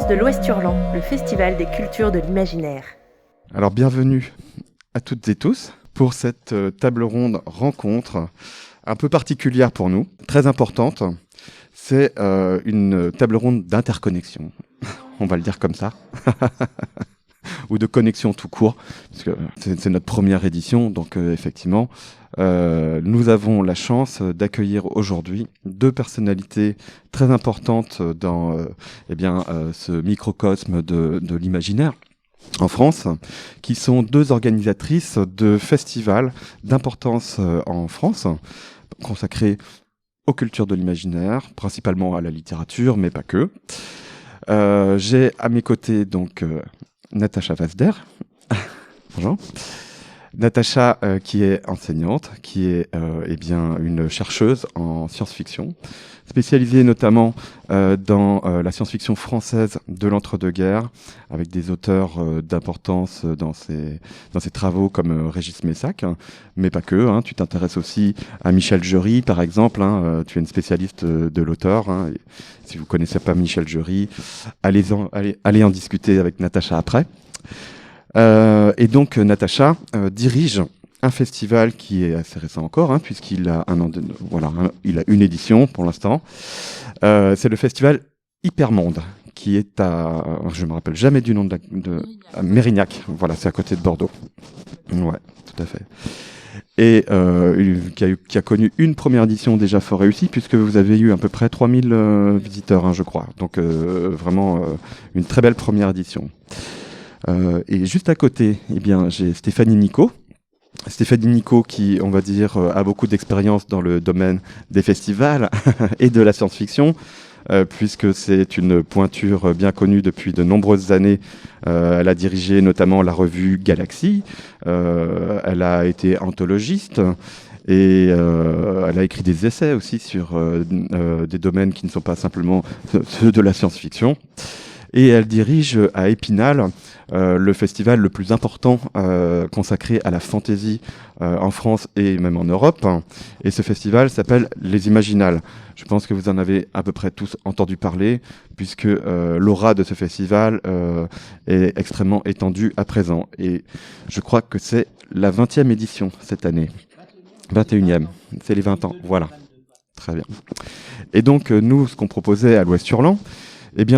de l'Ouest Hurlant, le festival des cultures de l'imaginaire. Alors bienvenue à toutes et tous pour cette table ronde rencontre un peu particulière pour nous, très importante. C'est une table ronde d'interconnexion, on va le dire comme ça, ou de connexion tout court, parce que c'est notre première édition, donc effectivement, nous avons la chance d'accueillir aujourd'hui deux personnalités très importantes dans ce microcosme de l'imaginaire en France, qui sont deux organisatrices de festivals d'importance en France, consacrés aux cultures de l'imaginaire, principalement à la littérature, mais pas que. J'ai à mes côtés donc Natacha Vazder. Bonjour. Natacha, qui est enseignante, qui est une chercheuse en science-fiction, spécialisée notamment dans la science-fiction française de l'entre-deux-guerres, avec des auteurs d'importance dans ses travaux comme Régis Messac, mais pas que. Tu t'intéresses aussi à Michel Jury, par exemple. Tu es une spécialiste de l'auteur. Si vous ne connaissez pas Michel Jury, allez en discuter avec Natacha après. Et donc Natacha dirige un festival qui est assez récent encore, puisqu'il a il a une édition pour l'instant. C'est le festival Hypermonde, qui est je me rappelle jamais du nom de Mérignac. Voilà, c'est à côté de Bordeaux. Ouais, tout à fait. Et qui a connu une première édition déjà fort réussie, puisque vous avez eu à peu près 3000 visiteurs, je crois. Donc vraiment une très belle première édition. Et juste à côté, j'ai Stéphanie Nicot. Stéphanie Nicot qui, on va dire, a beaucoup d'expérience dans le domaine des festivals et de la science-fiction, puisque c'est une pointure bien connue depuis de nombreuses années. Elle a dirigé notamment la revue Galaxy, elle a été anthologiste, et elle a écrit des essais aussi sur des domaines qui ne sont pas simplement ceux de la science-fiction. Et elle dirige à Épinal le festival le plus important consacré à la fantaisie en France et même en Europe. Et ce festival s'appelle Les Imaginales. Je pense que vous en avez à peu près tous entendu parler, puisque l'aura de ce festival est extrêmement étendue à présent. Et je crois que c'est la 20e édition cette année. 21e, c'est les 20 ans, voilà. Très bien. Et donc nous, ce qu'on proposait à l'Ouest Hurlant,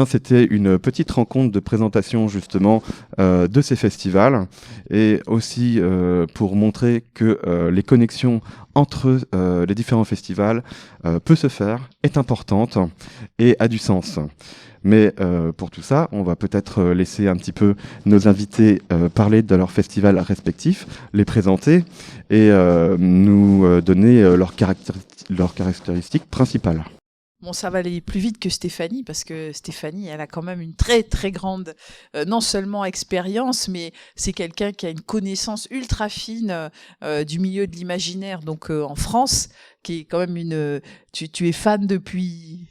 c'était une petite rencontre de présentation justement de ces festivals, et aussi pour montrer que les connexions entre les différents festivals peut se faire, est importante et a du sens. Mais pour tout ça, on va peut-être laisser un petit peu nos invités parler de leurs festivals respectifs, les présenter et nous donner leurs caractéristiques principales. Bon, ça va aller plus vite que Stéphanie, parce que Stéphanie, elle a quand même une très très grande, non seulement expérience, mais c'est quelqu'un qui a une connaissance ultra fine du milieu de l'imaginaire, donc en France, qui est quand même tu es fan depuis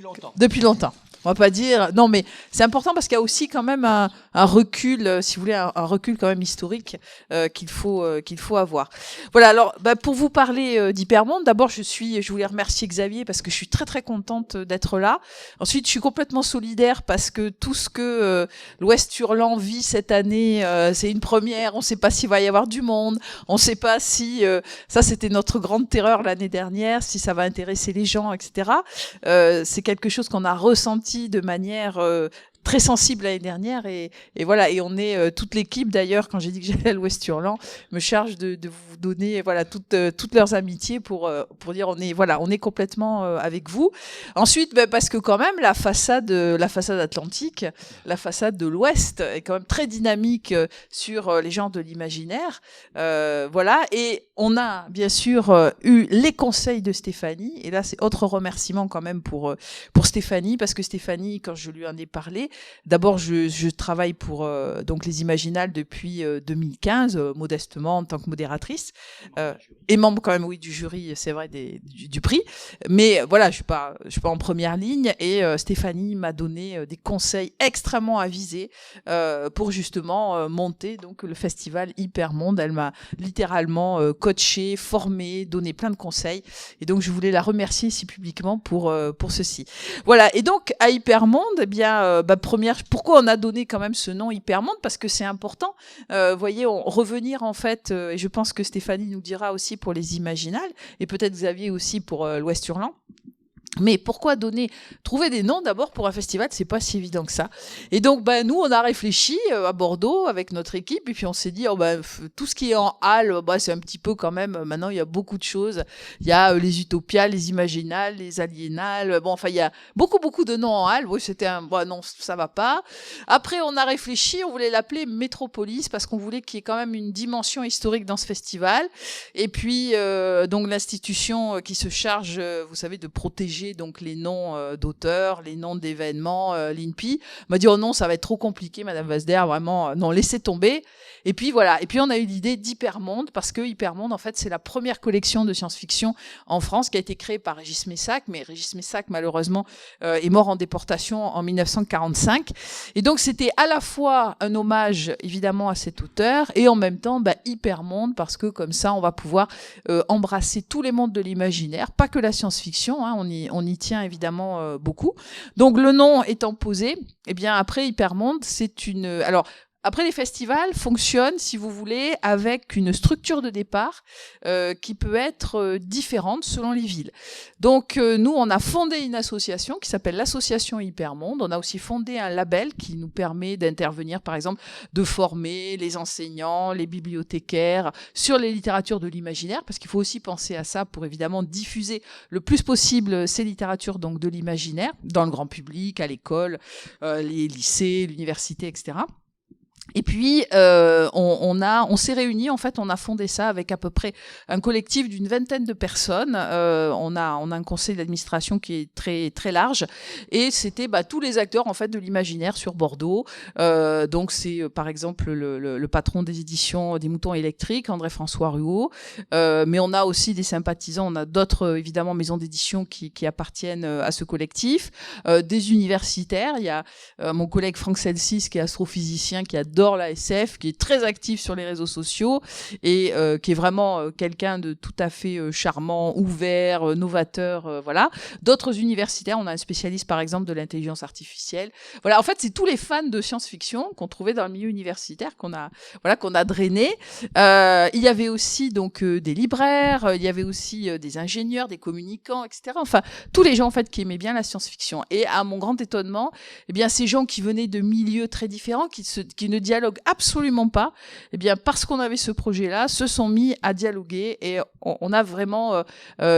longtemps. Depuis longtemps. On va pas dire non, mais c'est important parce qu'il y a aussi quand même un recul, si vous voulez, un recul quand même historique qu'il faut avoir. Voilà. Alors, pour vous parler d'Hypermonde, d'abord, je voulais remercier Xavier parce que je suis très très contente d'être là. Ensuite, je suis complètement solidaire parce que tout ce que l'Ouest Hurlant vit cette année, c'est une première. On ne sait pas s'il va y avoir du monde. On ne sait pas si ça, c'était notre grande terreur l'année dernière, si ça va intéresser les gens, etc. C'est quelque chose qu'on a ressenti de manière très sensible l'année dernière, et voilà, et on est toute l'équipe d'ailleurs, quand j'ai dit que j'allais à l'Ouest Hurlant, me charge de vous donner toutes leurs amitiés pour dire on est complètement avec vous. Ensuite, parce que quand même la façade atlantique, la façade de l'Ouest est quand même très dynamique sur les genres de l'imaginaire, voilà, et on a bien sûr eu les conseils de Stéphanie, et là c'est autre remerciement quand même pour Stéphanie, parce que Stéphanie, quand je lui en ai parlé, D'abord, je travaille pour donc les Imaginales depuis 2015, modestement en tant que modératrice, et membre quand même, oui, du jury, c'est vrai, du prix. Mais voilà, je suis pas en première ligne. Et Stéphanie m'a donné des conseils extrêmement avisés pour justement monter donc le festival Hypermonde. Elle m'a littéralement coaché, formé, donné plein de conseils. Et donc, je voulais la remercier ici publiquement pour ceci. Voilà. Et donc, à Hypermonde, eh bien, pourquoi on a donné quand même ce nom Hypermonde? Parce que c'est important. Voyez, revenir en fait, et je pense que Stéphanie nous dira aussi pour les Imaginales, et peut-être Xavier aussi pour l'Ouest Hurlant. Mais pourquoi trouver des noms d'abord pour un festival, c'est pas si évident que ça. Et donc, nous, on a réfléchi à Bordeaux avec notre équipe, et puis on s'est dit, tout ce qui est en halle, c'est un petit peu quand même. Maintenant, il y a beaucoup de choses. Il y a les Utopiales, les Imaginales, les Aliénales. Il y a beaucoup de noms en halle. Oui, non, ça va pas. Après, on a réfléchi, on voulait l'appeler Métropolis parce qu'on voulait qu'il y ait quand même une dimension historique dans ce festival. Et puis, donc l'institution qui se charge, vous savez, de protéger donc les noms d'auteurs, les noms d'événements, l'INPI, m'a dit, oh non, ça va être trop compliqué, Madame Wasder, vraiment, non, laissez tomber. Et puis voilà, et puis on a eu l'idée d'Hypermonde, parce que Hypermonde, en fait, c'est la première collection de science-fiction en France qui a été créée par Régis Messac, mais Régis Messac, malheureusement, est mort en déportation en 1945. Et donc, c'était à la fois un hommage, évidemment, à cet auteur, et en même temps, Hypermonde, parce que comme ça, on va pouvoir embrasser tous les mondes de l'imaginaire, pas que la science-fiction, hein, on y tient évidemment beaucoup. Donc, le nom étant posé, eh bien, après Hypermonde, après, les festivals fonctionnent, si vous voulez, avec une structure de départ qui peut être différente selon les villes. Donc, nous, on a fondé une association qui s'appelle l'Association Hypermonde. On a aussi fondé un label qui nous permet d'intervenir, par exemple, de former les enseignants, les bibliothécaires sur les littératures de l'imaginaire, parce qu'il faut aussi penser à ça pour évidemment diffuser le plus possible ces littératures donc de l'imaginaire dans le grand public, à l'école, les lycées, l'université, etc. Et puis, on s'est réunis, en fait, on a fondé ça avec à peu près un collectif d'une vingtaine de personnes. On a un conseil d'administration qui est très, très large. Et c'était tous les acteurs, en fait, de l'imaginaire sur Bordeaux. Donc, c'est, par exemple, le patron des éditions des Moutons électriques, André-François Ruot. Mais on a aussi des sympathisants. On a d'autres, évidemment, maisons d'édition qui appartiennent à ce collectif. Des universitaires. Il y a mon collègue Franck Celsis, qui est astrophysicien, qui adore la SF, qui est très actif sur les réseaux sociaux et qui est vraiment quelqu'un de tout à fait charmant, ouvert, novateur, voilà. D'autres universitaires, on a un spécialiste par exemple de l'intelligence artificielle. Voilà, en fait, c'est tous les fans de science-fiction qu'on trouvait dans le milieu universitaire qu'on a drainé. Il y avait aussi donc des libraires, il y avait aussi des ingénieurs, des communicants, etc. Enfin, tous les gens en fait qui aimaient bien la science-fiction. Et à mon grand étonnement, eh bien ces gens qui venaient de milieux très différents, qui ne dialoguent absolument pas, eh bien parce qu'on avait ce projet-là, se sont mis à dialoguer et on a vraiment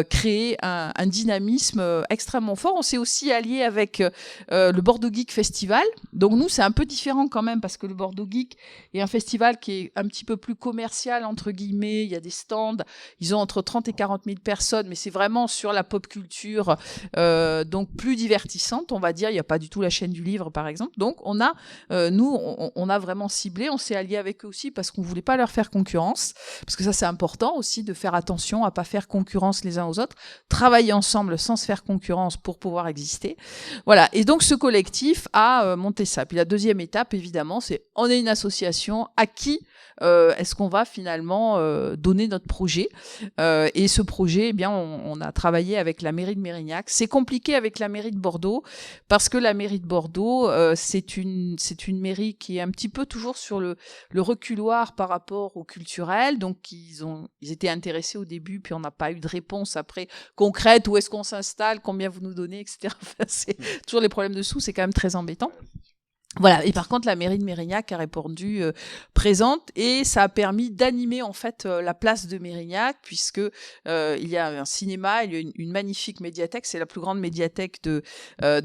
créé un dynamisme extrêmement fort. On s'est aussi allié avec le Bordeaux Geek Festival. Donc nous, c'est un peu différent quand même parce que le Bordeaux Geek est un festival qui est un petit peu plus commercial, entre guillemets. Il y a des stands, ils ont entre 30 et 40 000 personnes, mais c'est vraiment sur la pop culture, donc plus divertissante, on va dire. Il n'y a pas du tout la chaîne du livre, par exemple. Donc on a vraiment ciblé, on s'est allié avec eux aussi parce qu'on voulait pas leur faire concurrence, parce que ça c'est important aussi de faire attention à pas faire concurrence les uns aux autres, travailler ensemble sans se faire concurrence pour pouvoir exister. Voilà, et donc ce collectif a monté ça. Puis la deuxième étape, évidemment, c'est on est une association, à qui est-ce qu'on va finalement donner notre projet, et ce projet, eh bien, on a travaillé avec la mairie de Mérignac. C'est compliqué avec la mairie de Bordeaux parce que la mairie de Bordeaux, c'est une mairie qui est un petit peu toujours sur le reculoir par rapport au culturel. Donc ils étaient intéressés au début, puis on n'a pas eu de réponse après concrète. Où est-ce qu'on s'installe, combien vous nous donnez, etc. Enfin, c'est toujours les problèmes de sous, c'est quand même très embêtant. Voilà. Et par contre, la mairie de Mérignac a répondu présente, et ça a permis d'animer en fait la place de Mérignac, puisque il y a un cinéma, il y a une magnifique médiathèque, c'est la plus grande médiathèque de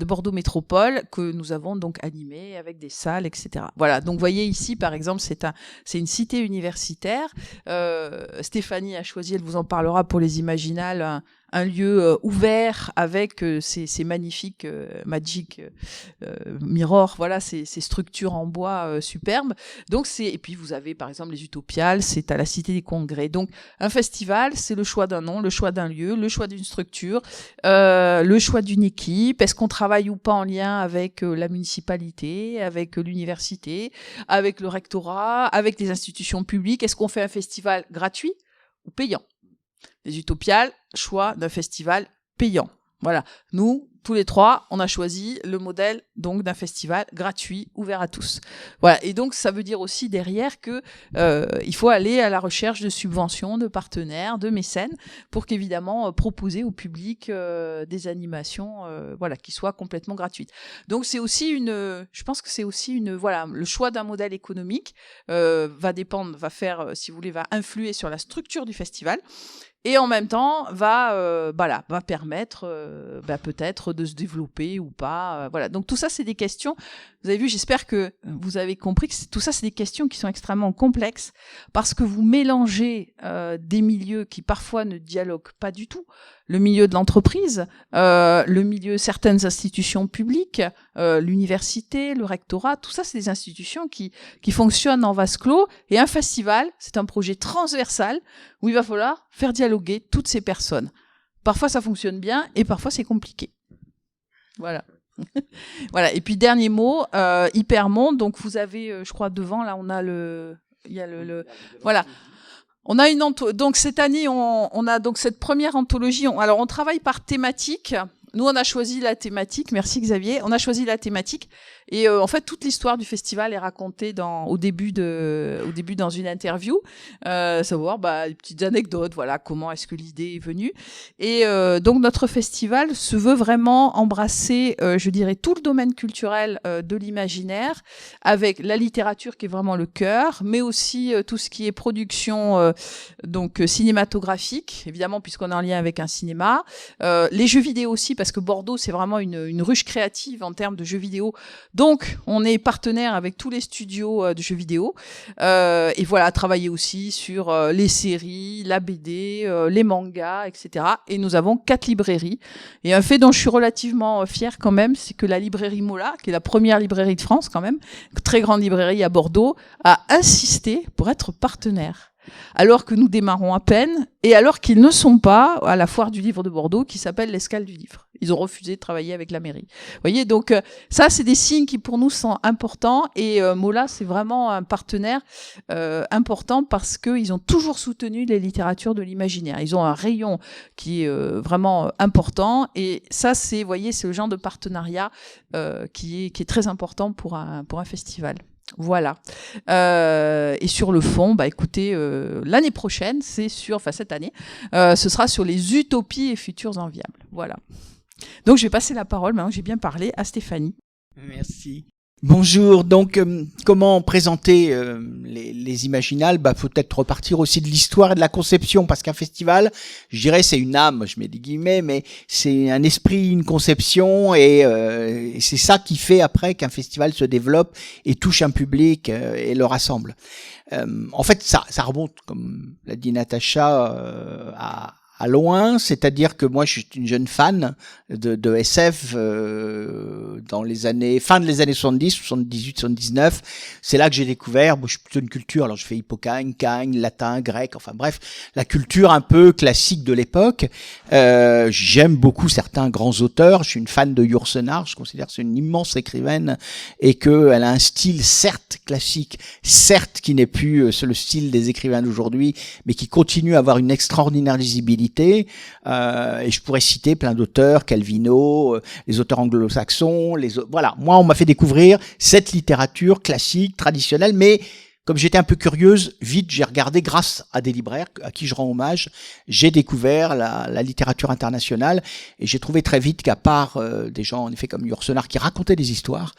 Bordeaux Métropole que nous avons donc animée avec des salles, etc. Voilà. Donc, vous voyez ici, par exemple, c'est une cité universitaire. Stéphanie a choisi, elle vous en parlera pour les Imaginales, un lieu ouvert avec ces magnifiques magic mirror, voilà, ces structures en bois superbes. Donc et puis vous avez par exemple les Utopiales, c'est à la Cité des Congrès. Donc un festival, c'est le choix d'un nom, le choix d'un lieu, le choix d'une structure, le choix d'une équipe. Est-ce qu'on travaille ou pas en lien avec la municipalité, avec l'université, avec le rectorat, avec les institutions publiques? Est-ce qu'on fait un festival gratuit ou payant? Les Utopiales, choix d'un festival payant. Voilà. Nous, tous les trois, on a choisi le modèle donc d'un festival gratuit, ouvert à tous. Voilà. Et donc, ça veut dire aussi derrière que il faut aller à la recherche de subventions, de partenaires, de mécènes, pour qu'évidemment proposer au public des animations, voilà, qui soient complètement gratuites. Donc, c'est aussi je pense que c'est aussi voilà, le choix d'un modèle économique va influer sur la structure du festival. Et en même temps, va permettre peut-être de se développer ou pas. Voilà. Donc tout ça, c'est des questions. Vous avez vu, j'espère que vous avez compris que tout ça, c'est des questions qui sont extrêmement complexes parce que vous mélangez des milieux qui parfois ne dialoguent pas du tout. Le milieu de l'entreprise, le milieu certaines institutions publiques, l'université, le rectorat, tout ça, c'est des institutions qui fonctionnent en vase clos. Et un festival, c'est un projet transversal où il va falloir faire dialoguer toutes ces personnes. Parfois, ça fonctionne bien et parfois, c'est compliqué. Voilà. Voilà. Et puis, dernier mot, Hypermonde. Donc, vous avez, je crois, devant, là, on a voilà. On a donc cette année, on a donc cette première anthologie. Alors, on travaille par thématique. Nous, on a choisi la thématique. Merci Xavier. On a choisi la thématique. Et en fait, toute l'histoire du festival est racontée au début dans une interview. Savoir des petites anecdotes, voilà, comment est-ce que l'idée est venue. Et donc notre festival se veut vraiment embrasser, je dirais, tout le domaine culturel de l'imaginaire, avec la littérature qui est vraiment le cœur, mais aussi tout ce qui est production donc cinématographique, évidemment puisqu'on est en lien avec un cinéma, les jeux vidéo aussi, parce que Bordeaux c'est vraiment une ruche créative en termes de jeux vidéo. Donc, on est partenaire avec tous les studios de jeux vidéo. Et voilà, travailler aussi sur les séries, la BD, les mangas, etc. Et nous avons 4 librairies. Et un fait dont je suis relativement fière quand même, c'est que la librairie Mola, qui est la première librairie de France quand même, très grande librairie à Bordeaux, a insisté pour être partenaire. Alors que nous démarrons à peine, et alors qu'ils ne sont pas à la foire du livre de Bordeaux, qui s'appelle l'Escale du livre. Ils ont refusé de travailler avec la mairie. Vous voyez, donc ça, c'est des signes qui pour nous sont importants, et Mola, c'est vraiment un partenaire important parce qu'ils ont toujours soutenu les littératures de l'imaginaire. Ils ont un rayon qui est vraiment important, et ça, c'est, vous voyez, c'est le genre de partenariat qui est très important pour un festival. Voilà. Et sur le fond, écoutez, l'année prochaine, cette année, ce sera sur les utopies et futurs enviables. Voilà. Donc, je vais passer la parole, maintenant que j'ai bien parlé, à Stéphanie. Merci. Bonjour, donc comment présenter les Imaginales? Faut peut-être repartir aussi de l'histoire et de la conception, parce qu'un festival, je dirais, c'est une âme, je mets des guillemets, mais c'est un esprit, une conception, et c'est ça qui fait après qu'un festival se développe et touche un public et le rassemble. En fait, ça remonte, comme l'a dit Natacha, à loin, c'est-à-dire que moi je suis une jeune fan de SF dans les années fin des années 70, 78, 79. C'est là que j'ai découvert, moi je suis plutôt une culture, alors je fais Hippocagne, Cagne, latin, grec, enfin bref, la culture un peu classique de l'époque. J'aime beaucoup certains grands auteurs, je suis une fan de Yourcenar, je considère que c'est une immense écrivaine et que elle a un style certes classique, certes qui n'est plus le style des écrivains d'aujourd'hui, mais qui continue à avoir une extraordinaire lisibilité. Et je pourrais citer plein d'auteurs, Calvino, les auteurs anglo-saxons, voilà. Moi, on m'a fait découvrir cette littérature classique, traditionnelle, mais comme j'étais un peu curieuse, vite, j'ai regardé, grâce à des libraires à qui je rends hommage, j'ai découvert la littérature internationale, et j'ai trouvé très vite qu'à part des gens, en effet, comme Yourcenar, qui racontaient des histoires,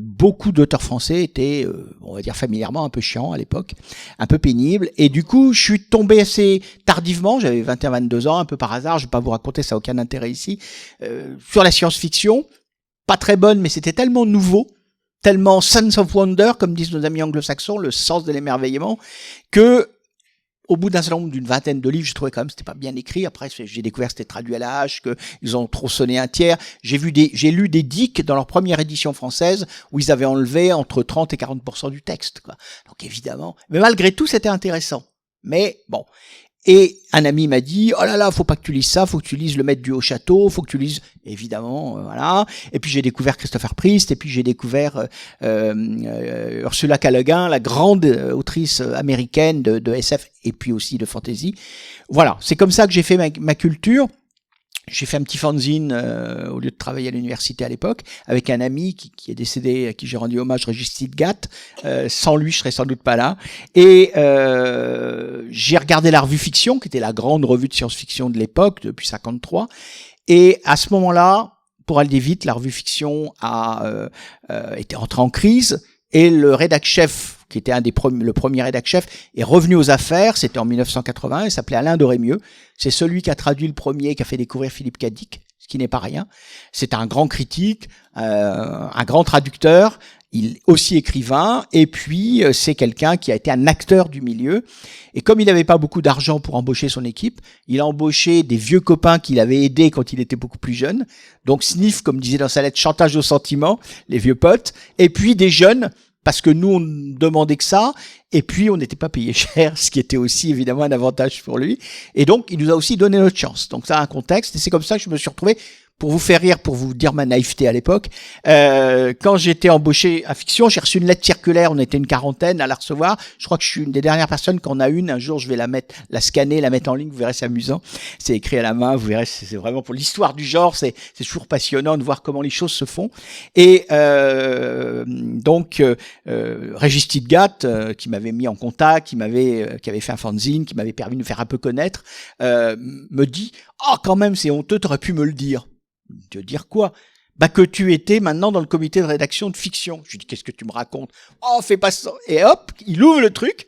beaucoup d'auteurs français étaient, on va dire familièrement, un peu chiants à l'époque, un peu pénibles, et du coup, je suis tombé assez tardivement, j'avais 21-22 ans, un peu par hasard, je vais pas vous raconter, ça n'a aucun intérêt ici, sur la science-fiction, pas très bonne, mais c'était tellement nouveau, tellement sense of wonder, comme disent nos amis anglo-saxons, le sens de l'émerveillement, que au bout d'un certain nombre d'une vingtaine de livres, je trouvais quand même que c'était pas bien écrit. Après, j'ai découvert que c'était traduit à la hache, qu'ils ont tronçonné un tiers. J'ai lu des dicks dans leur première édition française où ils avaient enlevé entre 30 et 40% du texte, quoi. Donc évidemment, mais malgré tout, c'était intéressant. Mais bon. Et un ami m'a dit, oh là là, faut pas que tu lises ça, faut que tu lises Le Maître du Haut-Château, faut que tu lises, évidemment, voilà. Et puis j'ai découvert Christopher Priest, et puis j'ai découvert Ursula K. Le Guin, la grande autrice américaine de SF et puis aussi de fantasy. Voilà, c'est comme ça que j'ai fait ma culture. J'ai fait un petit fanzine au lieu de travailler à l'université à l'époque avec un ami qui est décédé, à qui j'ai rendu hommage, Régis Tidgat. Sans lui, je serais sans doute pas là. Et j'ai regardé la revue Fiction, qui était la grande revue de science-fiction de l'époque, depuis 53. Et à ce moment-là, pour aller vite, la revue Fiction a été rentrée en crise. Et le rédac-chef, qui était le premier rédac-chef, est revenu aux affaires. C'était en 1980. Il s'appelait Alain Dorémieux. C'est celui qui a traduit le premier, qui a fait découvrir Philippe Cadic, ce qui n'est pas rien. C'est un grand critique, un grand traducteur, il aussi écrivain. Et puis, c'est quelqu'un qui a été un acteur du milieu. Et comme il n'avait pas beaucoup d'argent pour embaucher son équipe, il a embauché des vieux copains qu'il avait aidés quand il était beaucoup plus jeune. Donc, sniff, comme disait dans sa lettre, chantage au sentiment, les vieux potes. Et puis, des jeunes, parce que nous, on ne demandait que ça, et puis on n'était pas payé cher, ce qui était aussi évidemment un avantage pour lui. Et donc, il nous a aussi donné notre chance. Donc ça a un contexte, et c'est comme ça que je me suis retrouvé, pour vous faire rire, pour vous dire ma naïveté à l'époque. Quand j'étais embauché à Fiction, j'ai reçu une lettre circulaire, on était une quarantaine à la recevoir. Je crois que je suis une des dernières personnes qui en a une. Un jour, je vais la scanner, la mettre en ligne, vous verrez, c'est amusant. C'est écrit à la main, vous verrez, c'est vraiment pour l'histoire du genre, c'est toujours passionnant de voir comment les choses se font. Et donc, Régis Tidgat, qui m'avait mis en contact, qui avait fait un fanzine, qui m'avait permis de me faire un peu connaître, me dit « Oh, quand même, c'est honteux, t'aurais pu me le dire. » De dire quoi? Bah, que tu étais maintenant dans le comité de rédaction de Fiction. Je lui dis, qu'est-ce que tu me racontes? Oh, fais pas ça. Et hop, il ouvre le truc.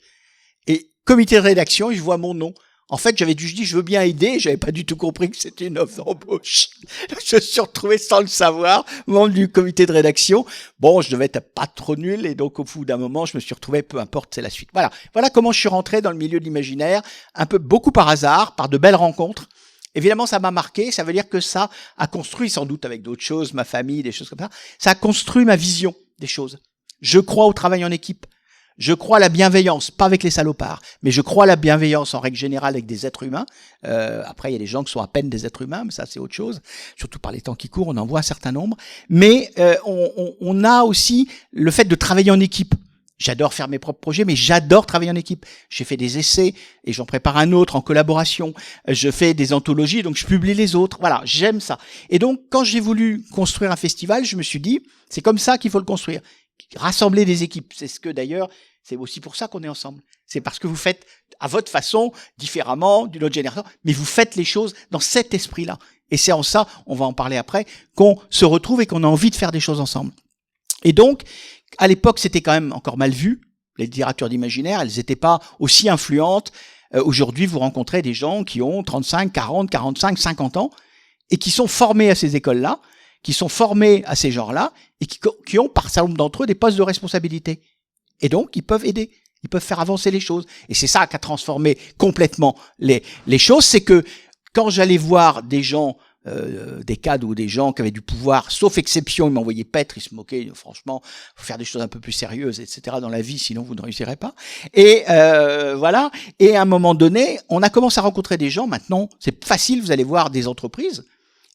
Et comité de rédaction, je vois mon nom. En fait, je dis, je veux bien aider. J'avais pas du tout compris que c'était une offre d'embauche. Je me suis retrouvé sans le savoir, membre du comité de rédaction. Bon, je devais être pas trop nul. Et donc, au bout d'un moment, je me suis retrouvé, peu importe, c'est la suite. Voilà. Voilà comment je suis rentré dans le milieu de l'imaginaire. Beaucoup par hasard, par de belles rencontres. Évidemment, ça m'a marqué. Ça veut dire que ça a construit, sans doute avec d'autres choses, ma famille, des choses comme ça. Ça a construit ma vision des choses. Je crois au travail en équipe. Je crois à la bienveillance, pas avec les salopards, mais je crois à la bienveillance en règle générale avec des êtres humains. Après, il y a des gens qui sont à peine des êtres humains, mais ça, c'est autre chose. Surtout par les temps qui courent, on en voit un certain nombre. Mais on a aussi le fait de travailler en équipe. J'adore faire mes propres projets, mais j'adore travailler en équipe. J'ai fait des essais et j'en prépare un autre en collaboration. Je fais des anthologies, donc je publie les autres. Voilà, j'aime ça. Et donc, quand j'ai voulu construire un festival, je me suis dit, c'est comme ça qu'il faut le construire. Rassembler des équipes. C'est ce que d'ailleurs, c'est aussi pour ça qu'on est ensemble. C'est parce que vous faites à votre façon, différemment d'une autre génération, mais vous faites les choses dans cet esprit-là. Et c'est en ça, on va en parler après, qu'on se retrouve et qu'on a envie de faire des choses ensemble. Et donc, à l'époque, c'était quand même encore mal vu. Les littératures d'imaginaire, elles n'étaient pas aussi influentes. Aujourd'hui, vous rencontrez des gens qui ont 35, 40, 45, 50 ans et qui sont formés à ces écoles-là, qui sont formés à ces genres-là et qui ont, par certain nombre d'entre eux, des postes de responsabilité. Et donc, ils peuvent aider. Ils peuvent faire avancer les choses. Et c'est ça qui a transformé complètement les choses. C'est que quand j'allais voir des gens, des cadres ou des gens qui avaient du pouvoir, sauf exception, ils m'envoyaient paître, ils se moquaient, franchement, faut faire des choses un peu plus sérieuses, etc. dans la vie, sinon vous ne réussirez pas. Et voilà. Et à un moment donné, on a commencé à rencontrer des gens. Maintenant, c'est facile, vous allez voir des entreprises.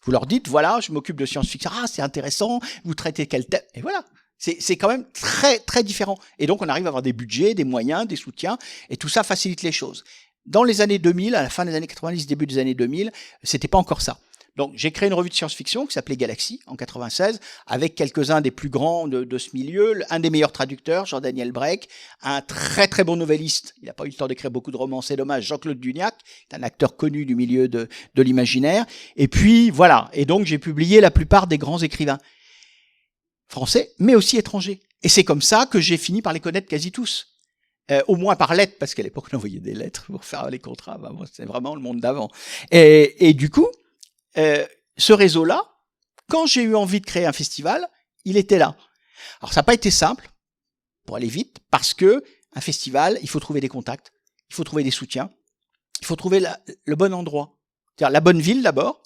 Vous leur dites, voilà, je m'occupe de science-fiction. Ah, c'est intéressant. Vous traitez quel thème? Et voilà. C'est quand même très, très différent. Et donc, on arrive à avoir des budgets, des moyens, des soutiens, et tout ça facilite les choses. Dans les années 2000, à la fin des années 90, début des années 2000, c'était pas encore ça. Donc, j'ai créé une revue de science-fiction qui s'appelait Galaxy en 96, avec quelques-uns des plus grands de ce milieu, un des meilleurs traducteurs, Jean-Daniel Breck, un très très bon novelliste, il n'a pas eu le temps d'écrire beaucoup de romans, c'est dommage, Jean-Claude Duniac, un acteur connu du milieu de l'imaginaire, et puis voilà, et donc j'ai publié la plupart des grands écrivains français, mais aussi étrangers. Et c'est comme ça que j'ai fini par les connaître quasi tous. Au moins par lettres, parce qu'à l'époque on envoyait des lettres pour faire les contrats, bah, c'est vraiment le monde d'avant. Et du coup, ce réseau-là, quand j'ai eu envie de créer un festival, il était là. Alors ça n'a pas été simple, pour aller vite, parce que un festival, il faut trouver des contacts, il faut trouver des soutiens, il faut trouver le bon endroit. C'est-à-dire la bonne ville d'abord,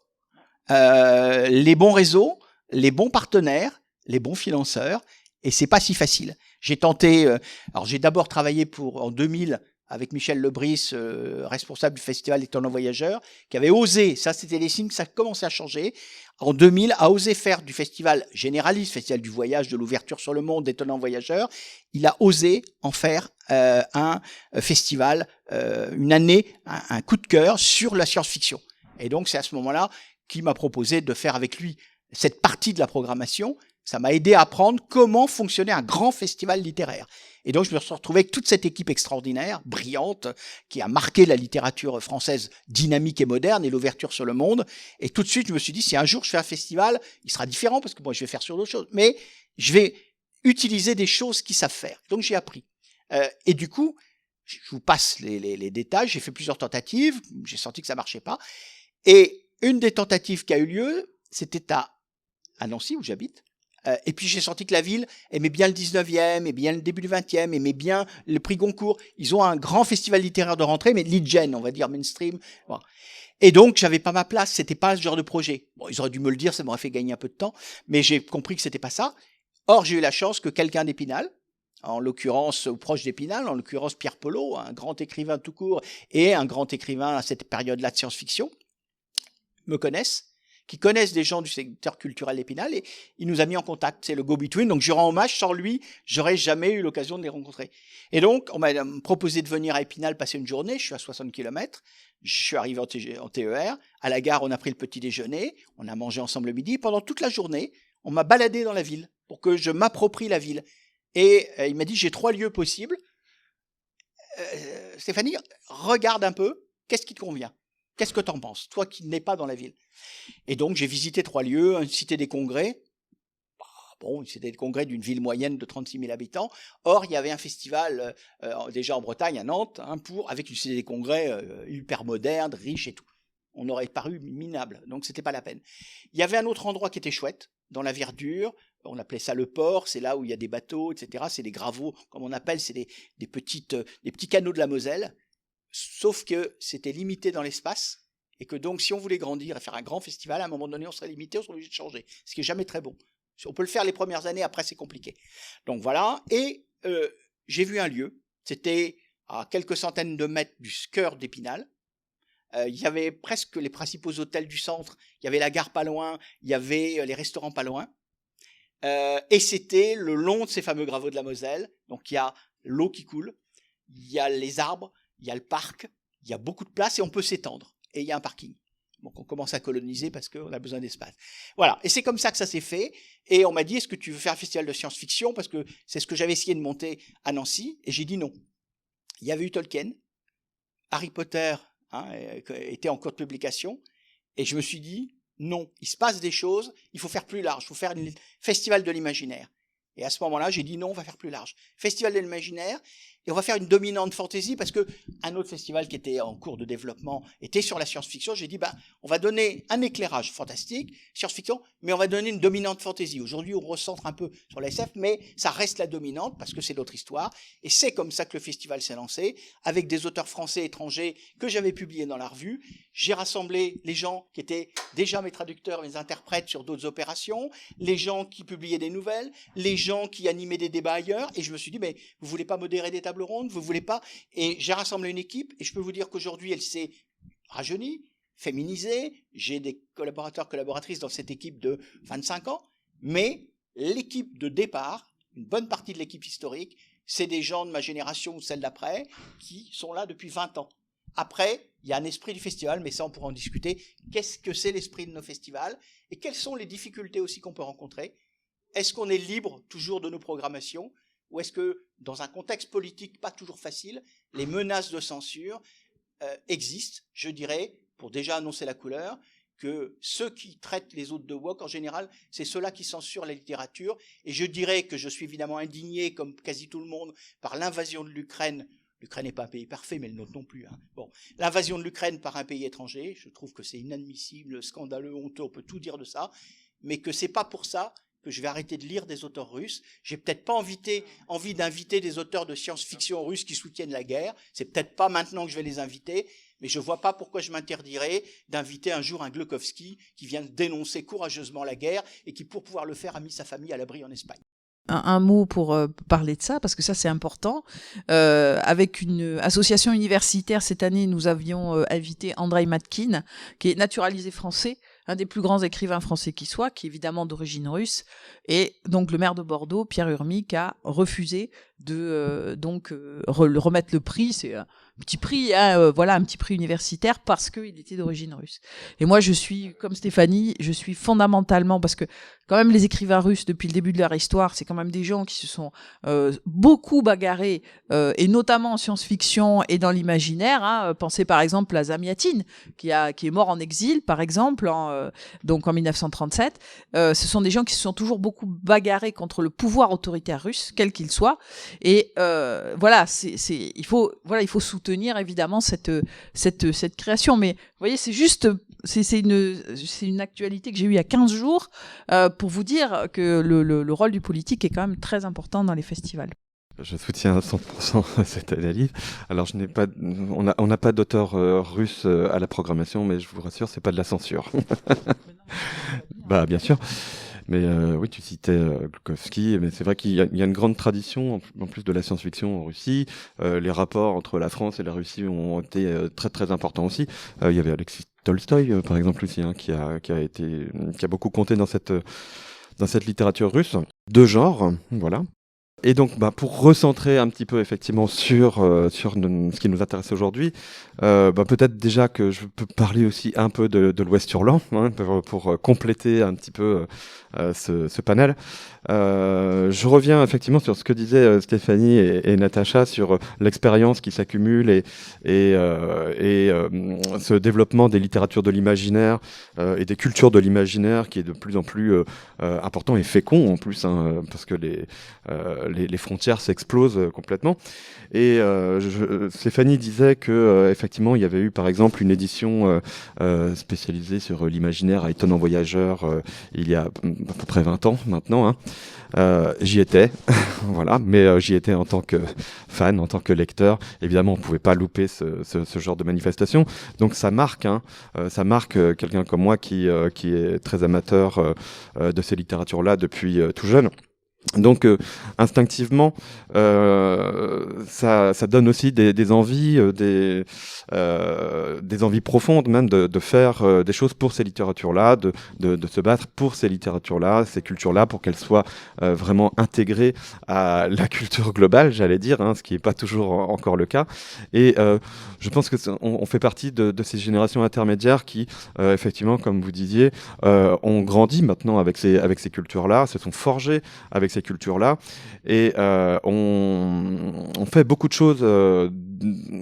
les bons réseaux, les bons partenaires, les bons financeurs, et c'est pas si facile. J'ai tenté, alors j'ai d'abord travaillé en 2000 avec Michel Lebris, responsable du Festival Étonnants Voyageurs, qui avait osé, ça c'était les signes que ça commençait à changer, en 2000 a osé faire du festival généraliste, festival du voyage, de l'ouverture sur le monde, d'Étonnants Voyageurs, il a osé en faire un festival, une année, un coup de cœur sur la science-fiction. Et donc c'est à ce moment-là qu'il m'a proposé de faire avec lui cette partie de la programmation. Ça m'a aidé à apprendre comment fonctionnait un grand festival littéraire. Et donc, je me suis retrouvé avec toute cette équipe extraordinaire, brillante, qui a marqué la littérature française dynamique et moderne et l'ouverture sur le monde. Et tout de suite, je me suis dit, si un jour je fais un festival, il sera différent parce que moi, je vais faire sur d'autres choses. Mais je vais utiliser des choses qu'ils savent faire. Donc, j'ai appris. Et du coup, je vous passe les détails. J'ai fait plusieurs tentatives. J'ai senti que ça marchait pas. Et une des tentatives qui a eu lieu, c'était à Nancy, où j'habite. Et puis j'ai senti que la ville aimait bien le 19e, aimait bien le début du 20e, aimait bien le prix Goncourt. Ils ont un grand festival littéraire de rentrée, mais lead gen, on va dire mainstream. Bon. Et donc j'avais pas ma place, c'était pas ce genre de projet. Bon, ils auraient dû me le dire, ça m'aurait fait gagner un peu de temps, mais j'ai compris que c'était pas ça. Or j'ai eu la chance que quelqu'un d'Épinal, en l'occurrence proche d'Épinal, en l'occurrence Pierre Pelot, un grand écrivain tout court et un grand écrivain à cette période-là de science-fiction, me connaissent, qui connaissent des gens du secteur culturel d'Épinal, et il nous a mis en contact. C'est le go-between, donc je rends hommage. Sans lui, j'aurais jamais eu l'occasion de les rencontrer. Et donc, on m'a proposé de venir à Épinal passer une journée. Je suis à 60 km. Je suis arrivé en TER. À la gare, on a pris le petit déjeuner. On a mangé ensemble le midi. Pendant toute la journée, on m'a baladé dans la ville pour que je m'approprie la ville. Et il m'a dit, j'ai 3 lieux possibles. Stéphanie, regarde un peu. Qu'est-ce qui te convient ? Qu'est-ce que tu en penses, toi qui n'es pas dans la ville? Et donc, j'ai visité 3 lieux, une cité des congrès. Bon, c'était le congrès d'une ville moyenne de 36 000 habitants. Or, il y avait un festival, déjà en Bretagne, à Nantes, avec une cité des congrès hyper moderne, riche et tout. On aurait paru minable, donc c'était pas la peine. Il y avait un autre endroit qui était chouette, dans la verdure. On appelait ça le port, c'est là où il y a des bateaux, etc. C'est des gravats, comme on appelle, c'est des petits canaux de la Moselle. Sauf que c'était limité dans l'espace, et que donc si on voulait grandir et faire un grand festival, à un moment donné on serait limité, on serait obligé de changer, ce qui est jamais très bon. On peut le faire les premières années, après c'est compliqué. Donc voilà, et j'ai vu un lieu, c'était à quelques centaines de mètres du cœur d'Épinal. Il y avait presque les principaux hôtels du centre, il y avait la gare pas loin, il y avait les restaurants pas loin, et c'était le long de ces fameux gravats de la Moselle. Donc il y a l'eau qui coule, il y a les arbres, il y a le parc, il y a beaucoup de place et on peut s'étendre. Et il y a un parking. Donc on commence à coloniser parce qu'on a besoin d'espace. Voilà, et c'est comme ça que ça s'est fait. Et on m'a dit, est-ce que tu veux faire un festival de science-fiction? Parce que c'est ce que j'avais essayé de monter à Nancy. Et j'ai dit non. Il y avait eu Tolkien, Harry Potter était en cours de publication. Et je me suis dit, non, il se passe des choses, il faut faire plus large, il faut faire un festival de l'imaginaire. Et à ce moment-là, j'ai dit non, on va faire plus large. Festival de l'imaginaire, et on va faire une dominante fantasy, parce que un autre festival qui était en cours de développement était sur la science-fiction. J'ai dit, on va donner un éclairage fantastique, science-fiction, mais on va donner une dominante fantasy. Aujourd'hui, on recentre un peu sur la SF, mais ça reste la dominante, parce que c'est notre histoire. Et c'est comme ça que le festival s'est lancé, avec des auteurs français et étrangers que j'avais publiés dans la revue. J'ai rassemblé les gens qui étaient déjà mes traducteurs, mes interprètes sur d'autres opérations, les gens qui publiaient des nouvelles, les gens qui animaient des débats ailleurs, et je me suis dit, mais vous voulez pas modérer des tables rondes, vous voulez pas? Et j'ai rassemblé une équipe, et je peux vous dire qu'aujourd'hui, elle s'est rajeunie, féminisée. J'ai des collaboratrices dans cette équipe de 25 ans, mais l'équipe de départ, une bonne partie de l'équipe historique, c'est des gens de ma génération ou celle d'après, qui sont là depuis 20 ans. Après, il y a un esprit du festival, mais ça, on pourra en discuter. Qu'est-ce que c'est l'esprit de nos festivals? Et quelles sont les difficultés aussi qu'on peut rencontrer? Est-ce qu'on est libre toujours de nos programmations? Ou est-ce que, dans un contexte politique pas toujours facile, les menaces de censure existent? Je dirais, pour déjà annoncer la couleur, que ceux qui traitent les autres de woke, en général, c'est ceux-là qui censurent la littérature. Et je dirais que je suis évidemment indigné, comme quasi tout le monde, par l'invasion de l'Ukraine. L'Ukraine n'est pas un pays parfait, mais le nôtre non plus. Bon, l'invasion de l'Ukraine par un pays étranger, je trouve que c'est inadmissible, scandaleux, honteux, on peut tout dire de ça, mais que c'est pas pour ça que je vais arrêter de lire des auteurs russes. J'ai peut-être pas envie d'inviter des auteurs de science-fiction russes qui soutiennent la guerre. C'est peut-être pas maintenant que je vais les inviter, mais je vois pas pourquoi je m'interdirais d'inviter un jour un Glukhovski qui vient dénoncer courageusement la guerre et qui, pour pouvoir le faire, a mis sa famille à l'abri en Espagne. Un mot pour parler de ça, parce que ça c'est important. Avec une association universitaire cette année, nous avions invité Andrei Matkin, qui est naturalisé français, un des plus grands écrivains français qui soit, qui est évidemment d'origine russe, et donc le maire de Bordeaux, Pierre Urmic, a refusé de remettre le prix. C'est un petit prix, un petit prix universitaire parce qu'il était d'origine russe. Et moi, je suis comme Stéphanie, je suis fondamentalement, parce que quand même les écrivains russes depuis le début de leur histoire, c'est quand même des gens qui se sont beaucoup bagarrés, et notamment en science-fiction et dans l'imaginaire. Pensez par exemple à Zamyatin, qui est mort en exil, par exemple, donc en 1937. Ce sont des gens qui se sont toujours beaucoup bagarrés contre le pouvoir autoritaire russe, quel qu'il soit. Et il faut soutenir évidemment cette création. Mais vous voyez, c'est juste, c'est une actualité que j'ai eue il y a 15 jours pour vous dire que le rôle du politique est quand même très important dans les festivals. Je soutiens à 100% cette analyse. Alors, on n'a pas d'auteur russe à la programmation, mais je vous rassure, c'est pas de la censure. Bah, bien sûr. Mais oui, tu citais Glukhovski, mais c'est vrai qu'il y a une grande tradition, en plus de la science-fiction en Russie. Les rapports entre la France et la Russie ont été très très importants aussi. Il y avait Alexis Tolstoï, par exemple, aussi, qui a beaucoup compté dans cette littérature russe de genre, voilà. Et donc, pour recentrer un petit peu effectivement sur ce qui nous intéresse aujourd'hui, peut-être déjà que je peux parler aussi un peu de l'Ouest hurlant, pour compléter un petit peu ce panel. Je reviens effectivement sur ce que disaient Stéphanie et Natacha sur l'expérience qui s'accumule et ce développement des littératures de l'imaginaire et des cultures de l'imaginaire qui est de plus en plus important et fécond en plus, parce que les frontières s'explosent complètement. Et Stéphanie disait que effectivement il y avait eu par exemple une édition spécialisée sur l'imaginaire à Étonnant Voyageur il y a à peu près 20 ans maintenant. J'y étais, voilà, mais j'y étais en tant que fan, en tant que lecteur. Évidemment, on pouvait pas louper ce genre de manifestation. Donc ça marque quelqu'un comme moi qui est très amateur de ces littératures-là depuis tout jeune. Donc instinctivement, ça donne aussi des envies, des envies profondes même de faire des choses pour ces littératures-là, de se battre pour ces littératures-là, ces cultures-là, pour qu'elles soient vraiment intégrées à la culture globale, j'allais dire, ce qui n'est pas toujours encore le cas. Et je pense que on fait partie de ces générations intermédiaires qui, effectivement, comme vous disiez, ont grandi maintenant avec ces cultures-là, se sont forgés avec ces cultures-là, et on fait beaucoup de choses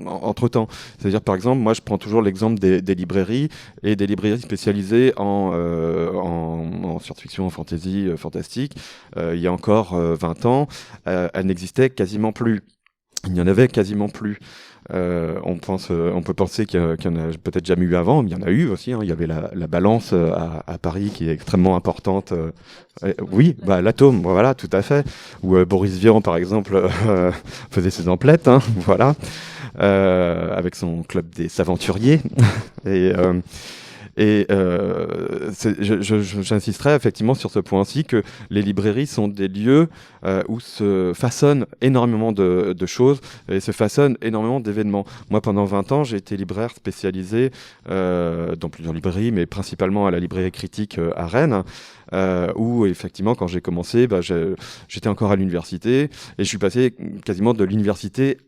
entre-temps. C'est-à-dire, par exemple, moi je prends toujours l'exemple des librairies, et des librairies spécialisées en science-fiction, en fantasy, fantastique. Il y a encore 20 ans, elles n'existaient quasiment plus. Il n'y en avait quasiment plus. On peut penser qu'il y en a peut-être jamais eu avant, mais il y en a eu aussi. Il y avait la Balance à Paris qui est extrêmement importante. Oui, l'Atome, voilà, tout à fait. Où Boris Vian, par exemple, faisait ses emplettes, voilà, avec son club des aventuriers. Et j'insisterai effectivement sur ce point-ci, que les librairies sont des lieux où se façonnent énormément de choses et se façonnent énormément d'événements. Moi, pendant 20 ans, j'ai été libraire spécialisé dans plusieurs librairies, mais principalement à la librairie critique à Rennes, où effectivement, quand j'ai commencé, j'étais encore à l'université, et je suis passé quasiment de l'université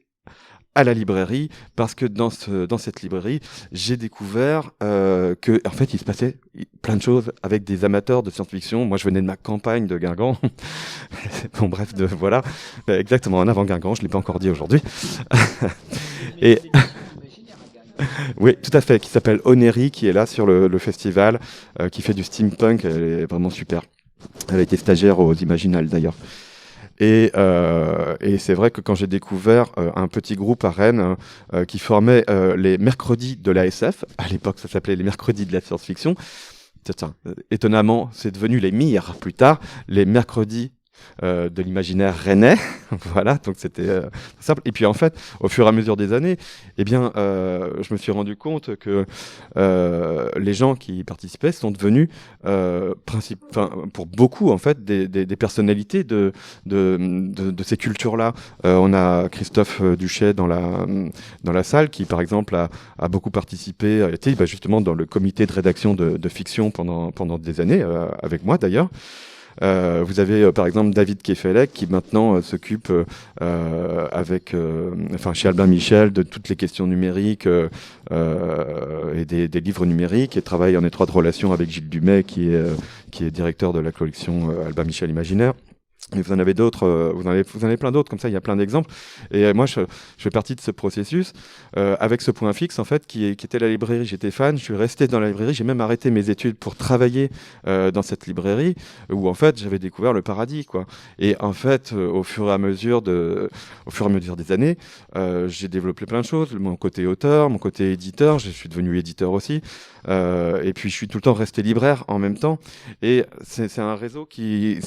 à la librairie, parce que dans cette librairie, j'ai découvert que en fait, il se passait plein de choses avec des amateurs de science-fiction. Moi, je venais de ma campagne de Guingamp. Bon, bref, voilà. Exactement, en avant Guingamp, je l'ai pas encore dit aujourd'hui. Et oui, tout à fait, qui s'appelle Oneri, qui est là sur le festival, qui fait du steampunk. Elle est vraiment super. Elle a été stagiaire aux Imaginales, d'ailleurs. Et c'est vrai que quand j'ai découvert un petit groupe à Rennes qui formait les mercredis de l'ASF, à l'époque ça s'appelait les mercredis de la science-fiction, étonnamment, c'est devenu les MIR plus tard, les mercredis de l'imaginaire rennais. Voilà, donc c'était simple. Et puis en fait, au fur et à mesure des années, eh bien, je me suis rendu compte que les gens qui y participaient sont devenus, pour beaucoup en fait, des personnalités de ces cultures-là. On a Christophe Duchet dans la salle qui, par exemple, a beaucoup participé, a été justement dans le comité de rédaction de fiction pendant des années, avec moi d'ailleurs. Vous avez par exemple David Kefelec qui maintenant s'occupe chez Albin Michel de toutes les questions numériques et des livres numériques, et travaille en étroite relation avec Gilles Dumay qui est directeur de la collection Albin Michel Imaginaire. Et vous en avez d'autres, vous en avez plein d'autres, comme ça il y a plein d'exemples. Et moi je fais partie de ce processus avec ce point fixe en fait qui était la librairie. J'étais fan, je suis resté dans la librairie, j'ai même arrêté mes études pour travailler dans cette librairie où en fait j'avais découvert le paradis, quoi. Et en fait au fur et à mesure des années, j'ai développé plein de choses, mon côté auteur, mon côté éditeur, je suis devenu éditeur aussi. Et puis je suis tout le temps resté libraire en même temps. Et c'est un réseau qui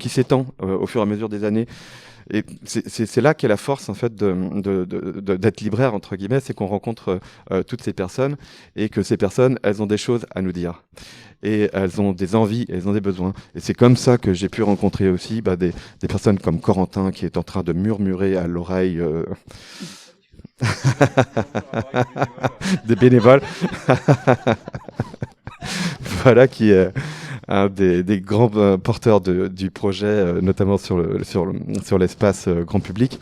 s'étend au fur et à mesure des années. Et c'est là qu'est la force en fait d'être libraire entre guillemets, c'est qu'on rencontre toutes ces personnes et que ces personnes, elles ont des choses à nous dire. Et elles ont des envies, elles ont des besoins. Et c'est comme ça que j'ai pu rencontrer aussi des personnes comme Corentin qui est en train de murmurer à l'oreille des bénévoles. Voilà, qui est un des grands porteurs du projet, notamment sur l'espace grand public,